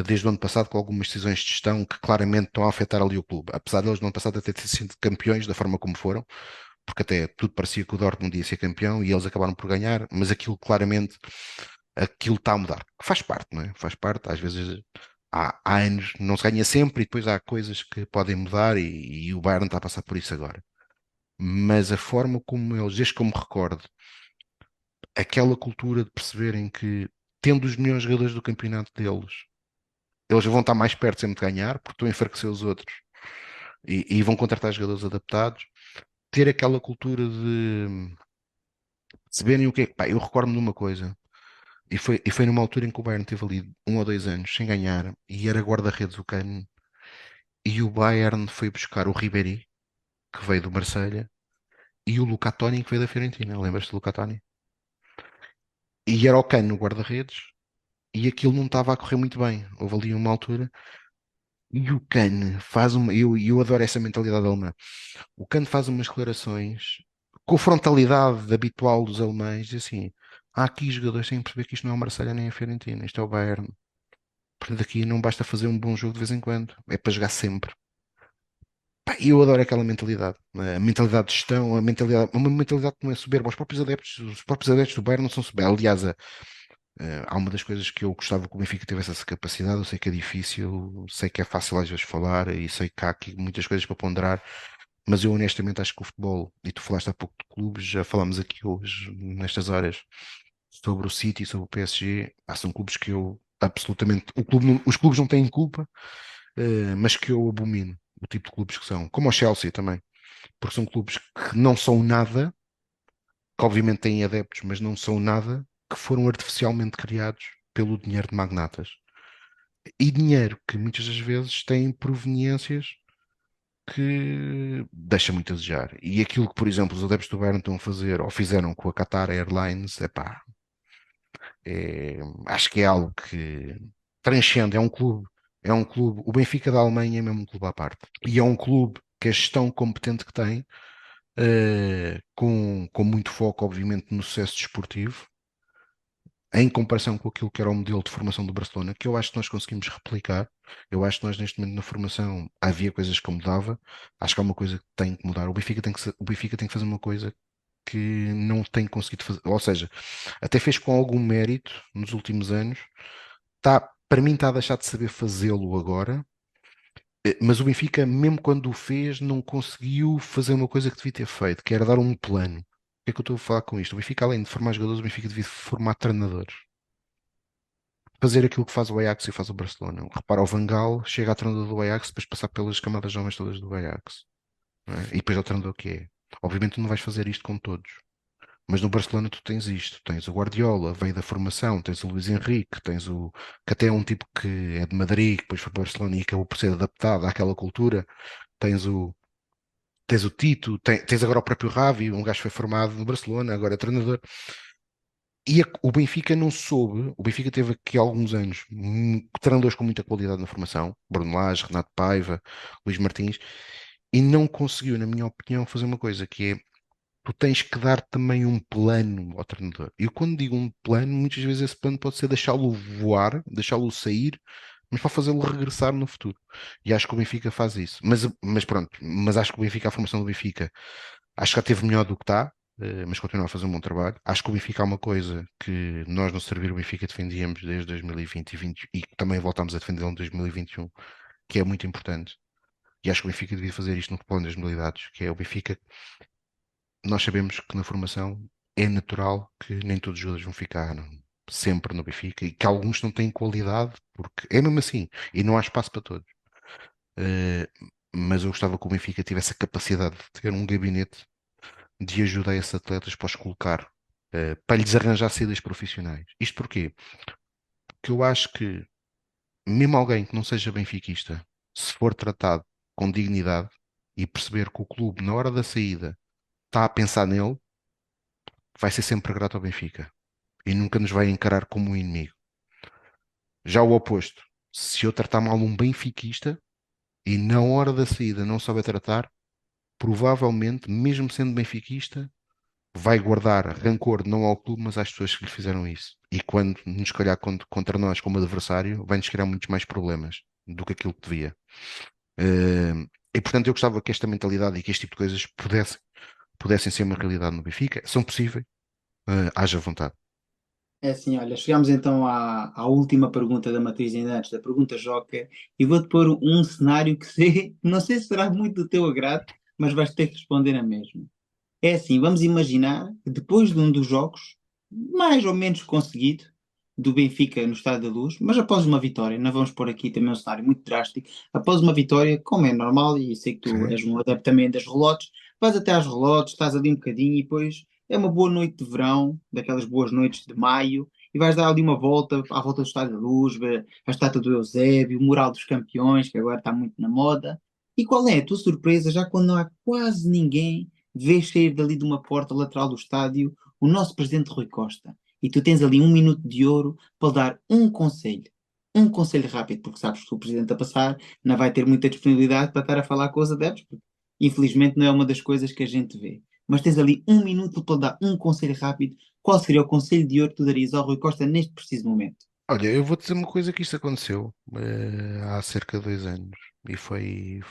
desde o ano passado, com algumas decisões de gestão que claramente estão a afetar ali o clube, apesar deles no ano passado até ter sido campeões da forma como foram, porque até tudo parecia que o Dortmund ia ser campeão e eles acabaram por ganhar, mas aquilo está a mudar. Faz parte, não é? Faz parte, às vezes há anos não se ganha sempre e depois há coisas que podem mudar e o Bayern está a passar por isso agora. Mas a forma como eles, desde que eu me recordo, aquela cultura de perceberem que, tendo os melhores jogadores do campeonato deles, eles vão estar mais perto sempre de ganhar, porque estão a enfraquecer os outros e vão contratar jogadores adaptados. Ter aquela cultura de perceberem o que é que. Pá, eu recordo-me de uma coisa. E foi numa altura em que o Bayern teve ali 1 ou 2 anos sem ganhar e era guarda-redes o Kane. E o Bayern foi buscar o Ribéry, que veio do Marselha, e o Luca Toni, que veio da Fiorentina. Lembras-te do Luca Toni? E era o Kane no guarda-redes e aquilo não estava a correr muito bem. Houve ali uma altura. E o Kane faz uma. Eu adoro essa mentalidade alemã. O Kane faz umas declarações com a frontalidade habitual dos alemães, diz assim: há aqui jogadores sem perceber que isto não é o Marselha nem a Fiorentina, isto é o Bayern. Portanto, aqui não basta fazer um bom jogo de vez em quando, é para jogar sempre. Pá, eu adoro aquela mentalidade, né? A mentalidade de gestão, uma mentalidade que não é soberba. Os próprios adeptos do Bayern não são soberbos. Aliás, há uma das coisas que eu gostava que o Benfica tivesse essa capacidade. Eu sei que é difícil, sei que é fácil às vezes falar e sei que há aqui muitas coisas para ponderar, mas eu honestamente acho que o futebol, e tu falaste há pouco de clubes, já falámos aqui hoje, nestas horas, sobre o City, sobre o PSG. São clubes que eu absolutamente. Os clubes não têm culpa, mas que eu abomino o tipo de clubes que são, como o Chelsea também, porque são clubes que não são nada, que obviamente têm adeptos, mas não são nada, que foram artificialmente criados pelo dinheiro de magnatas. E dinheiro que muitas das vezes tem proveniências que deixa muito a desejar. E aquilo que, por exemplo, os adeptos do Bayern estão a fazer, ou fizeram com a Qatar Airlines, acho que é algo que transcende, é um clube, o Benfica da Alemanha é mesmo um clube à parte. E é um clube que a gestão competente que tem, com muito foco, obviamente, no sucesso desportivo, em comparação com aquilo que era o modelo de formação do Barcelona, que eu acho que nós conseguimos replicar. Eu acho que nós, neste momento, na formação, havia coisas que eu mudava. Acho que há uma coisa que tem que mudar. O Benfica tem que fazer uma coisa que não tem conseguido fazer. Ou seja, até fez com algum mérito nos últimos anos. Para mim, está a deixar de saber fazê-lo agora. Mas o Benfica, mesmo quando o fez, não conseguiu fazer uma coisa que devia ter feito, que era dar um plano. O que é que eu estou a falar com isto? O Benfica, além de formar jogadores, o Benfica devia formar treinadores. Fazer aquilo que faz o Ajax e faz o Barcelona. Repara, o Van Gaal chega à treinador do Ajax depois de passar pelas camadas jovens todas do Ajax. Não é? E depois ao treinador que é. Obviamente tu não vais fazer isto com todos. Mas no Barcelona tu tens isto. Tens o Guardiola, veio da formação. Tens o Luís Henrique. Que até é um tipo que é de Madrid, que depois foi para o Barcelona e acabou por ser adaptado àquela cultura. Tens tens o Tito, tens agora o próprio Ravi, um gajo que foi formado no Barcelona, agora é treinador. E o Benfica não soube, o Benfica teve aqui há alguns anos treinadores com muita qualidade na formação, Bruno Lage, Renato Paiva, Luís Martins, e não conseguiu, na minha opinião, fazer uma coisa que é, tu tens que dar também um plano ao treinador. E eu quando digo um plano, muitas vezes esse plano pode ser deixá-lo voar, deixá-lo sair, mas para fazê-lo regressar no futuro. E acho que o Benfica faz isso. Mas pronto, mas acho que o Benfica, a formação do Benfica, acho que já teve melhor do que está, mas continua a fazer um bom trabalho. Acho que o Benfica há uma coisa que nós no Servir o Benfica defendíamos desde 2020 e que também voltámos a defender em 2021, que é muito importante. E acho que o Benfica devia fazer isto no plano das modalidades, que é o Benfica. Nós sabemos que na formação é natural que nem todos os jogadores vão ficar sempre no Benfica e que alguns não têm qualidade, porque é mesmo assim, e não há espaço para todos. Eh, mas eu gostava que o Benfica tivesse a capacidade de ter um gabinete de ajuda a esses atletas para os colocar, para lhes arranjar saídas profissionais. Isto porquê? Porque eu acho que mesmo alguém que não seja benfiquista, se for tratado com dignidade e perceber que o clube, na hora da saída, está a pensar nele, vai ser sempre grato ao Benfica e nunca nos vai encarar como um inimigo. Já o oposto, se eu tratar mal um benfiquista e na hora da saída não souber tratar, provavelmente, mesmo sendo benfiquista, vai guardar rancor não ao clube, mas às pessoas que lhe fizeram isso. E quando nos calhar contra nós como adversário, vai-nos criar muitos mais problemas do que aquilo que devia. E portanto eu gostava que esta mentalidade e que este tipo de coisas pudessem ser uma realidade no Benfica. São possíveis, haja vontade. É assim, olha, chegamos então à última pergunta da matriz ainda antes da pergunta Joker, e vou-te pôr um cenário que não sei se será muito do teu agrado, mas vais ter que responder na mesma. É assim, vamos imaginar que depois de um dos jogos, mais ou menos conseguido, do Benfica no Estádio da Luz, mas após uma vitória, não vamos pôr aqui também um cenário muito drástico, após uma vitória, como é normal, e sei que tu Sim. és um adepto também das relotes, vais até às relotes, estás ali um bocadinho e depois é uma boa noite de verão, daquelas boas noites de maio, e vais dar ali uma volta à volta do Estádio da Luz, ver a estátua do Eusébio, o mural dos campeões, que agora está muito na moda. E qual é a tua surpresa, já quando não há quase ninguém, vês sair dali de uma porta lateral do estádio o nosso presidente Rui Costa. E tu tens ali um minuto de ouro para dar um conselho. Um conselho rápido, porque sabes que o presidente a passar não vai ter muita disponibilidade para estar a falar com os adeptos, porque infelizmente não é uma das coisas que a gente vê. Mas tens ali um minuto para dar um conselho rápido. Qual seria o conselho de ouro que tu darias ao Rui Costa neste preciso momento? Olha, eu vou dizer uma coisa que isto aconteceu há cerca de 2 anos e foi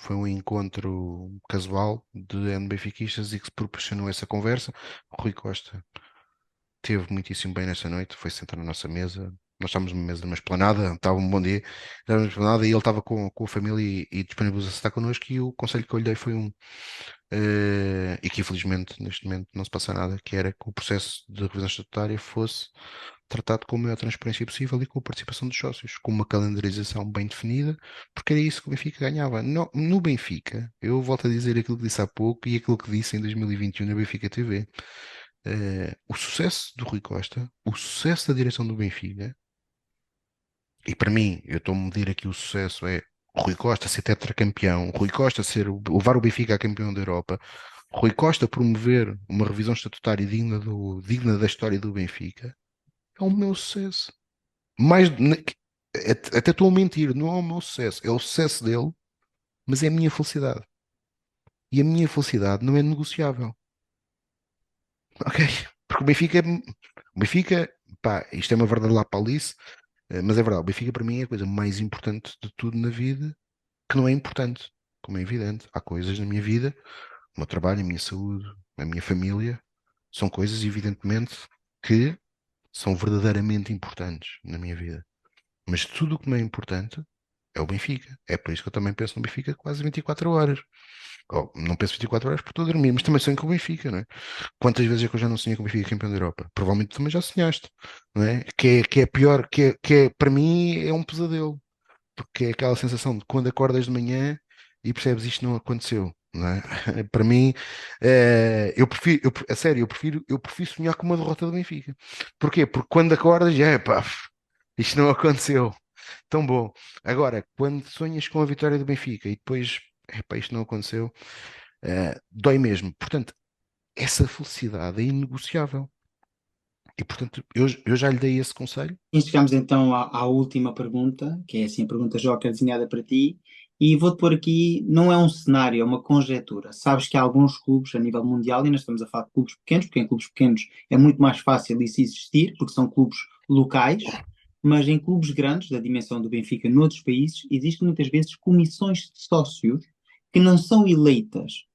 um encontro casual de NBfiquistas e que se proporcionou essa conversa. O Rui Costa teve muitíssimo bem nessa noite, foi sentar na nossa mesa. Nós estávamos numa mesa numa esplanada, estava um bom dia, estávamos numa esplanada e ele estava com a família e disponibilizou-se a estar connosco e o conselho que eu lhe dei foi e que infelizmente neste momento não se passa nada, que era que o processo de revisão estatutária fosse tratado com a maior transparência possível e com a participação dos sócios, com uma calendarização bem definida, porque era isso que o Benfica ganhava. No Benfica, eu volto a dizer aquilo que disse há pouco e aquilo que disse em 2021 na Benfica TV. O sucesso do Rui Costa, o sucesso da direção do Benfica, e para mim, eu estou a medir aqui o sucesso, é o Rui Costa ser tetracampeão, o Rui Costa levar o Benfica a campeão da Europa, Rui Costa promover uma revisão estatutária digna da história do Benfica, é o meu sucesso. Mais, até estou a mentir, não é o meu sucesso, é o sucesso dele, mas é a minha felicidade. E a minha felicidade não é negociável. Ok? Porque o Benfica, pá, isto é uma verdade lá para Alice, mas é verdade, o Benfica para mim é a coisa mais importante de tudo na vida, que não é importante, como é evidente. Há coisas na minha vida, o meu trabalho, a minha saúde, a minha família, são coisas, evidentemente, que são verdadeiramente importantes na minha vida. Mas tudo o que não é importante é o Benfica. É por isso que eu também penso no Benfica quase 24 horas. Oh, não penso 24 horas porque estou a dormir, mas também sonho com o Benfica, não é? Quantas vezes é que eu já não sonhei com o Benfica campeão da Europa? Provavelmente também já sonhaste, não é? Que é pior, para mim é um pesadelo, porque é aquela sensação de quando acordas de manhã e percebes isto não aconteceu, não é? Para mim, eu prefiro, a sério, eu prefiro sonhar com uma derrota do Benfica. Porquê? Porque quando acordas, pá, isto não aconteceu. Tão bom. Agora, quando sonhas com a vitória do Benfica e depois, epá, isto não aconteceu, dói mesmo. Portanto, essa felicidade é inegociável. E, portanto, eu já lhe dei esse conselho. E chegamos então à última pergunta, que é assim a pergunta joker desenhada para ti, e vou-te pôr aqui, não é um cenário, é uma conjetura. Sabes que há alguns clubes a nível mundial, e nós estamos a falar de clubes pequenos, porque em clubes pequenos é muito mais fácil isso existir, porque são clubes locais, mas em clubes grandes, da dimensão do Benfica, noutros países, existem muitas vezes comissões de sócios que não são eleitas.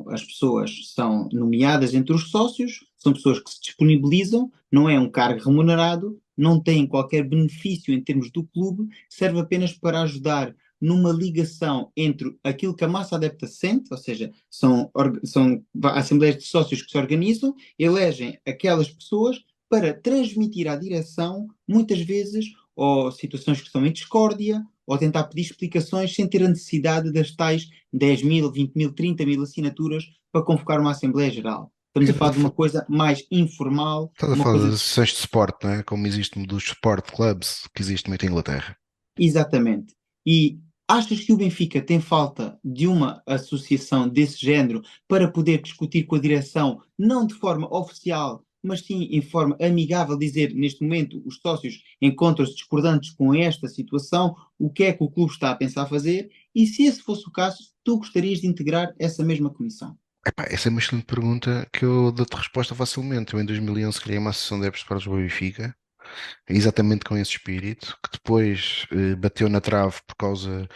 As pessoas são nomeadas entre os sócios, são pessoas que se disponibilizam, não é um cargo remunerado, não tem qualquer benefício em termos do clube, serve apenas para ajudar numa ligação entre aquilo que a massa adepta sente, ou seja, são assembleias de sócios que se organizam, elegem aquelas pessoas para transmitir à direção, muitas vezes, ou situações que estão em discórdia, ou tentar pedir explicações sem ter a necessidade das tais 10 mil, 20 mil, 30 mil assinaturas para convocar uma Assembleia Geral. Estamos a falar de uma coisa mais informal, Estás a uma falar coisa das sessões de sport, não é? Como existe dos sport clubs, que existe muito em Inglaterra. exatamente. E achas que o Benfica tem falta de uma associação desse género para poder discutir com a direção, não de forma oficial, mas sim em forma amigável, dizer neste momento os sócios encontram-se discordantes com esta situação, o que é que o clube está a pensar fazer, e se esse fosse o caso, tu gostarias de integrar essa mesma comissão? Epá, essa é uma excelente pergunta que eu dou-te resposta facilmente. Eu, em 2011, criei uma associação de adeptos para o Benfica, exatamente com esse espírito, que depois bateu na trave por causa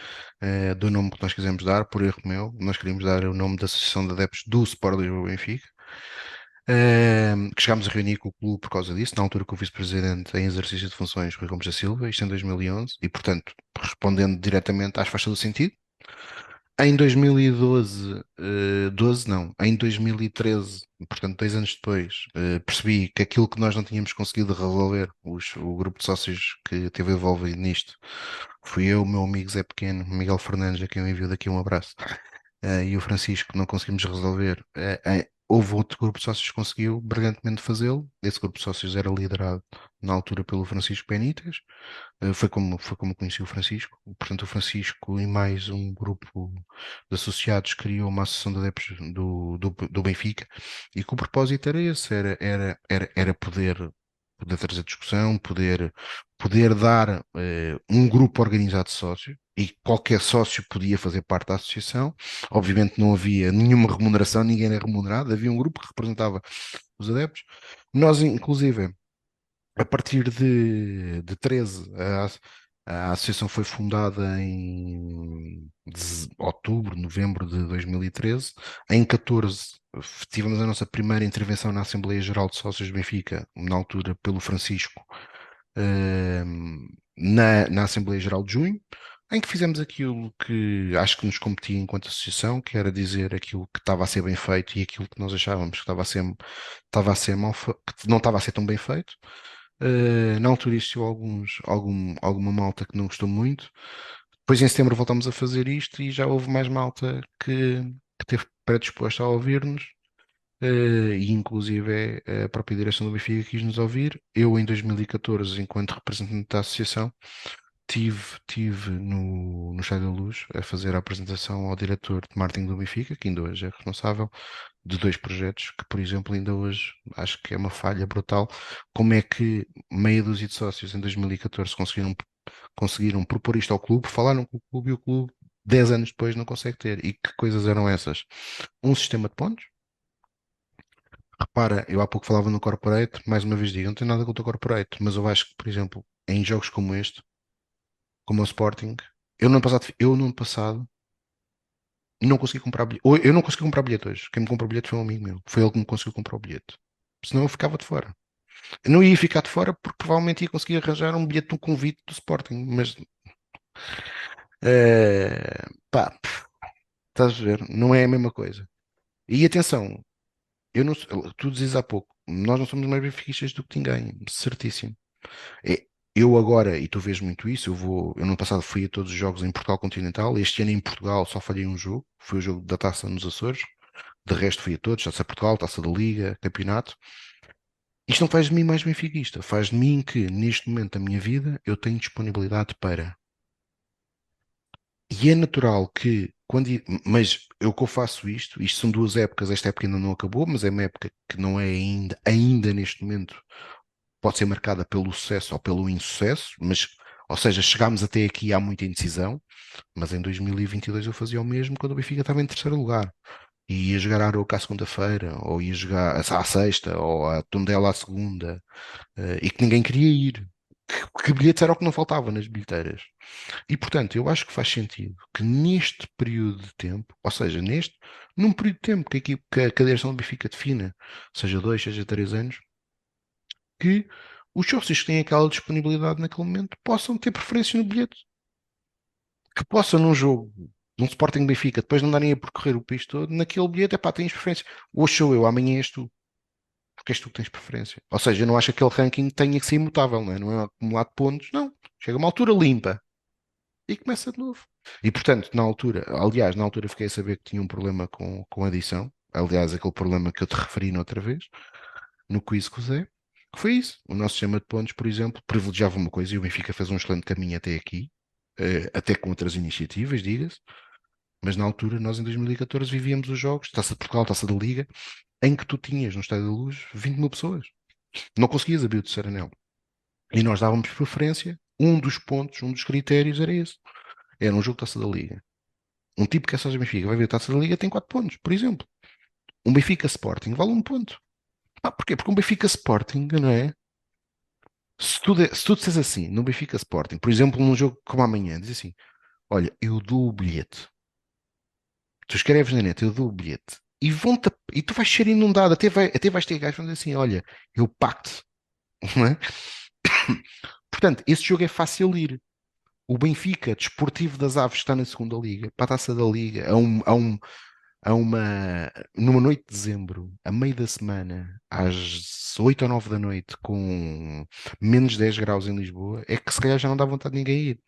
do nome que nós quisemos dar, por erro meu. Nós queríamos dar o nome da Associação de Adeptos do Sport Lisboa Benfica. Que chegámos a reunir com o clube por causa disso, na altura que o vice-presidente em exercício de funções, Rui Gomes da Silva, isto em 2011, e portanto, respondendo diretamente, acho que faz todo o sentido. Em 2012, 12 não, em 2013, portanto 2 anos depois, percebi que aquilo que nós não tínhamos conseguido resolver, o grupo de sócios que esteve envolvido nisto, fui eu, o meu amigo Zé Pequeno, Miguel Fernandes, a quem eu envio daqui um abraço, e o Francisco, não conseguimos resolver. Houve outro grupo de sócios que conseguiu brilhantemente fazê-lo. Esse grupo de sócios era liderado na altura pelo Francisco Benítez. Foi como conheci o Francisco. Portanto, o Francisco e mais um grupo de associados criou uma associação de adeptos do Benfica, e que o propósito era esse, era poder trazer discussão, poder dar um grupo organizado de sócios, e qualquer sócio podia fazer parte da associação. Obviamente não havia nenhuma remuneração, ninguém era remunerado, havia um grupo que representava os adeptos. Nós, inclusive, a partir de 13, a associação foi fundada em outubro, novembro de 2013. Em 14, tivemos a nossa primeira intervenção na Assembleia Geral de Sócios de Benfica, na altura pelo Francisco, na Assembleia Geral de junho, em que fizemos aquilo que acho que nos competia enquanto associação, que era dizer aquilo que estava a ser bem feito e aquilo que nós achávamos que estava a ser que não estava a ser tão bem feito. Na altura existiu alguma malta que não gostou muito. Depois em setembro voltámos a fazer isto e já houve mais malta que esteve predisposta a ouvir-nos. E inclusive a própria direção do Benfica quis nos ouvir. Eu, em 2014, enquanto representante da associação, tive no Estádio da Luz a fazer a apresentação ao diretor de marketing do Benfica, que ainda hoje é responsável de 2 projetos, que, por exemplo, ainda hoje acho que é uma falha brutal. Como é que meia dúzia de sócios em 2014 conseguiram propor isto ao clube, falaram com o clube, e o clube 10 anos depois não consegue ter? E que coisas eram essas? Um sistema de pontos. Repara, eu há pouco falava no corporate, mais uma vez digo, não tenho nada contra o corporate, mas eu acho que, por exemplo, em jogos como este, como o Sporting, eu no ano passado não consegui comprar bilhete. Eu não consegui comprar bilhete hoje. Quem me comprou o bilhete foi um amigo meu. Foi ele que me conseguiu comprar o bilhete. Senão eu ficava de fora. Eu não ia ficar de fora porque provavelmente ia conseguir arranjar um bilhete de um convite do Sporting. Mas, pá, estás a ver? Não é a mesma coisa. E atenção, tu dizes há pouco, nós não somos mais benfiquistas do que ninguém. Certíssimo. É, eu agora, e tu vês muito isso, eu no passado fui a todos os jogos em Portugal Continental. Este ano em Portugal só falhei um jogo. Foi o jogo da Taça nos Açores. De resto fui a todos, Taça de Portugal, Taça da Liga, Campeonato. Isto não faz de mim mais benfiquista, faz de mim que, neste momento da minha vida, eu tenho disponibilidade para. E é natural que, mas eu que eu faço isto são duas épocas, esta época ainda não acabou, mas é uma época que não é ainda neste momento, pode ser marcada pelo sucesso ou pelo insucesso, mas, ou seja, chegámos até aqui há muita indecisão, mas em 2022 eu fazia o mesmo quando o Benfica estava em terceiro lugar. E ia jogar a Aroca à segunda-feira, ou ia jogar à sexta, ou a Tondela à segunda, e que ninguém queria ir. Que bilhetes era o que não faltava nas bilheteiras. E, portanto, eu acho que faz sentido que neste período de tempo, ou seja, num período de tempo que que a direção do Benfica defina, seja 2, seja 3 anos, que os sócios que têm aquela disponibilidade naquele momento possam ter preferência no bilhete. Que possam num jogo, num Sporting Benfica, depois não darem a percorrer o país todo, naquele bilhete, é pá, tens preferência. Hoje sou eu, amanhã és tu. Porque és tu que tens preferência. Ou seja, eu não acho que aquele ranking tenha que ser imutável, não é? Não é acumular de pontos, não. Chega uma altura limpa e começa de novo. E portanto, na altura, aliás, na altura fiquei a saber que tinha um problema com a adição. Aliás, aquele problema que eu te referi noutra vez, no quiz com o Zé, que foi isso. O nosso sistema de pontos, por exemplo, privilegiava uma coisa e o Benfica fez um excelente caminho até aqui, até com outras iniciativas, diga-se. Mas na altura, nós em 2014 vivíamos os jogos, Taça de Portugal, Taça da Liga, em que tu tinhas no Estádio da Luz 20 mil pessoas. Não conseguias abrir o terceiro anel. E nós dávamos preferência. Um dos pontos, um dos critérios era esse. Era um jogo de Taça da Liga. Um tipo que é só de Benfica vai ver a Taça da Liga tem 4 pontos, por exemplo. Um Benfica Sporting vale 1 ponto. Porquê? Porque um Benfica Sporting, não é? Se tu disseres assim, no Benfica Sporting, por exemplo, num jogo como amanhã, diz assim: olha, eu dou o bilhete. Tu escreves na net, eu dou o bilhete. E tu vais ser inundado, até vais ter gajos que vão dizer assim: olha, eu pacto, não é? Portanto, esse jogo é fácil ir. O Benfica, Desportivo das Aves, está na segunda liga, para a Taça da Liga, numa noite de dezembro, a meio da semana, às 8 ou 9 da noite, com menos 10 graus em Lisboa, é que se calhar já não dá vontade de ninguém ir.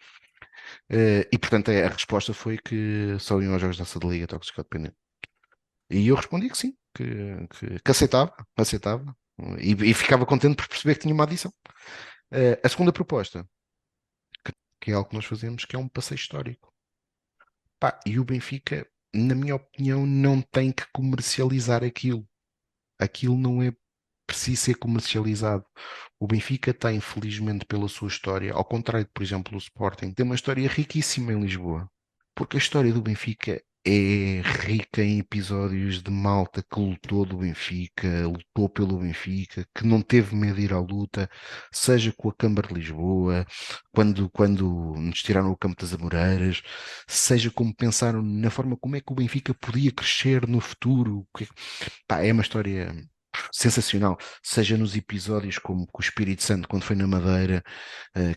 E portanto a resposta foi que só iam aos jogos da Taça da Liga toxicodependente. E eu respondi que sim, que aceitava, e ficava contente por perceber que tinha uma adição. A segunda proposta, que é algo que nós fazemos, que é um passeio histórico. Pá, e o Benfica, na minha opinião, não tem que comercializar aquilo. Aquilo não é preciso ser comercializado. O Benfica tem, infelizmente, pela sua história, ao contrário, por exemplo, do Sporting, tem uma história riquíssima em Lisboa. Porque a história do Benfica é rica em episódios de malta que lutou do Benfica, lutou pelo Benfica, que não teve medo de ir à luta, seja com a Câmara de Lisboa, quando nos tiraram o Campo das Amoreiras, seja como pensaram na forma como é que o Benfica podia crescer no futuro. Pá, é uma história sensacional, seja nos episódios como com o Espírito Santo, quando foi na Madeira,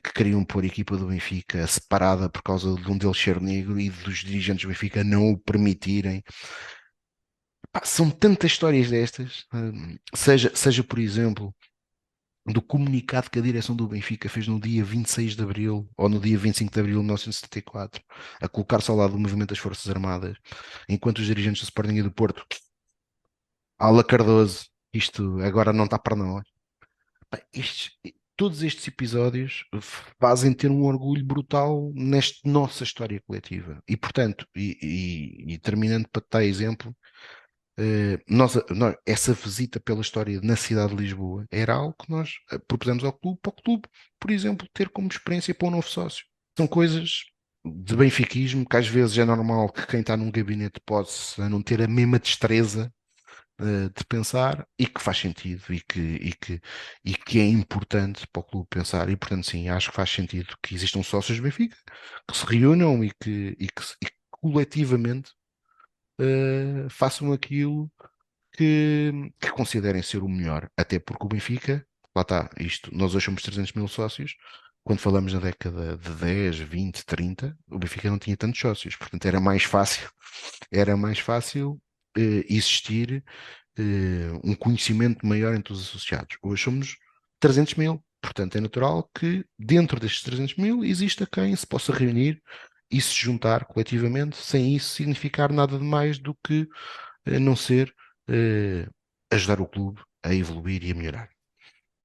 que queriam pôr a equipa do Benfica separada por causa de um deles ser negro e dos dirigentes do Benfica não o permitirem. Pá, são tantas histórias destas, seja por exemplo, do comunicado que a direção do Benfica fez no dia 26 de Abril ou no dia 25 de Abril de 1974, a colocar-se ao lado do movimento das Forças Armadas, enquanto os dirigentes do Sporting e do Porto, Ala Cardoso, isto agora não está para nós. Pá, todos estes episódios fazem ter um orgulho brutal nesta nossa história coletiva. E, portanto, e terminando para te dar exemplo, essa visita pela história na cidade de Lisboa era algo que nós propusemos ao clube, para o clube, por exemplo, ter como experiência para um novo sócio. São coisas de benfiquismo que às vezes é normal que quem está num gabinete possa não ter a mesma destreza de pensar e que faz sentido e que é importante para o clube pensar. E portanto, sim, acho que faz sentido que existam sócios do Benfica que se reúnam e que coletivamente façam aquilo que considerem ser o melhor. Até porque o Benfica, lá está, nós hoje somos 300 mil sócios. Quando falamos na década de 10, 20, 30, o Benfica não tinha tantos sócios, portanto era mais fácil existir um conhecimento maior entre os associados. Hoje somos 300 mil, portanto é natural que dentro destes 300 mil exista quem se possa reunir e se juntar coletivamente, sem isso significar nada de mais do que não ser eh, ajudar o clube a evoluir e a melhorar.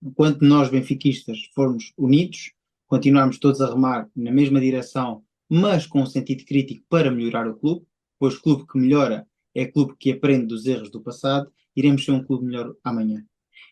Enquanto nós, benfiquistas, formos unidos, continuarmos todos a remar na mesma direção, mas com um sentido crítico para melhorar o clube, pois clube que melhora é clube que aprende dos erros do passado, iremos ser um clube melhor amanhã.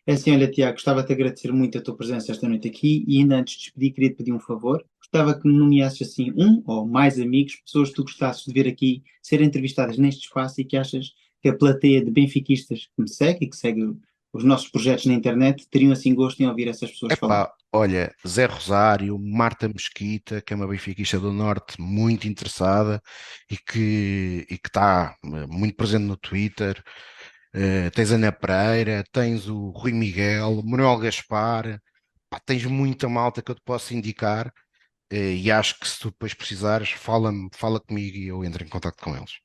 É assim, olha, Tiago, gostava de agradecer muito a tua presença esta noite aqui e ainda antes de despedir, queria te pedir um favor. Gostava que me nomeasses assim um ou mais amigos, pessoas que tu gostasses de ver aqui ser entrevistadas neste espaço e que achas que a plateia de benfiquistas que me segue e que segue os nossos projetos na internet teriam assim gosto em ouvir essas pessoas falar. Epá, olha, Zé Rosário, Marta Mesquita, que é uma benfiquista do Norte muito interessada e que está muito presente no Twitter. Tens Ana Pereira, tens o Rui Miguel, Manuel Gaspar, pá, tens muita malta que eu te posso indicar, e acho que se tu depois precisares, fala comigo e eu entro em contato com eles.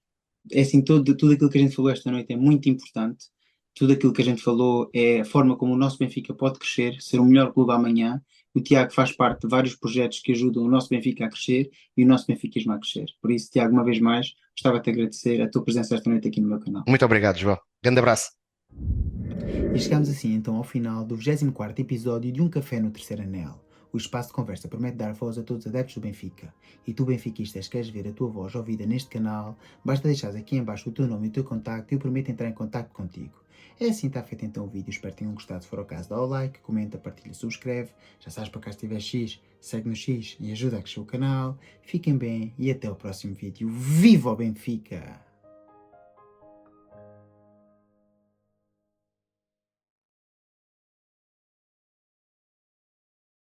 É assim, tudo aquilo que a gente falou esta noite é muito importante. Tudo aquilo que a gente falou é a forma como o nosso Benfica pode crescer, ser o melhor clube amanhã. O Tiago faz parte de vários projetos que ajudam o nosso Benfica a crescer e o nosso benfiquismo a crescer. Por isso, Tiago, uma vez mais, gostava de te agradecer a tua presença esta noite aqui no meu canal. Muito obrigado, João. Grande abraço. E chegamos assim então ao final do 24º episódio de Um Café no Terceiro Anel. O espaço de conversa promete dar voz a todos os adeptos do Benfica. E tu, benfiquistas, queres ver a tua voz ouvida neste canal? Basta deixares aqui em baixo o teu nome e o teu contacto e eu prometo entrar em contacto contigo. É assim está feito então o vídeo, espero que tenham gostado. Se for o caso, dá o like, comenta, partilha, subscreve. Já sabes, para cá se tiver X, segue no X e ajuda a crescer o canal. Fiquem bem e até o próximo vídeo. Viva o Benfica!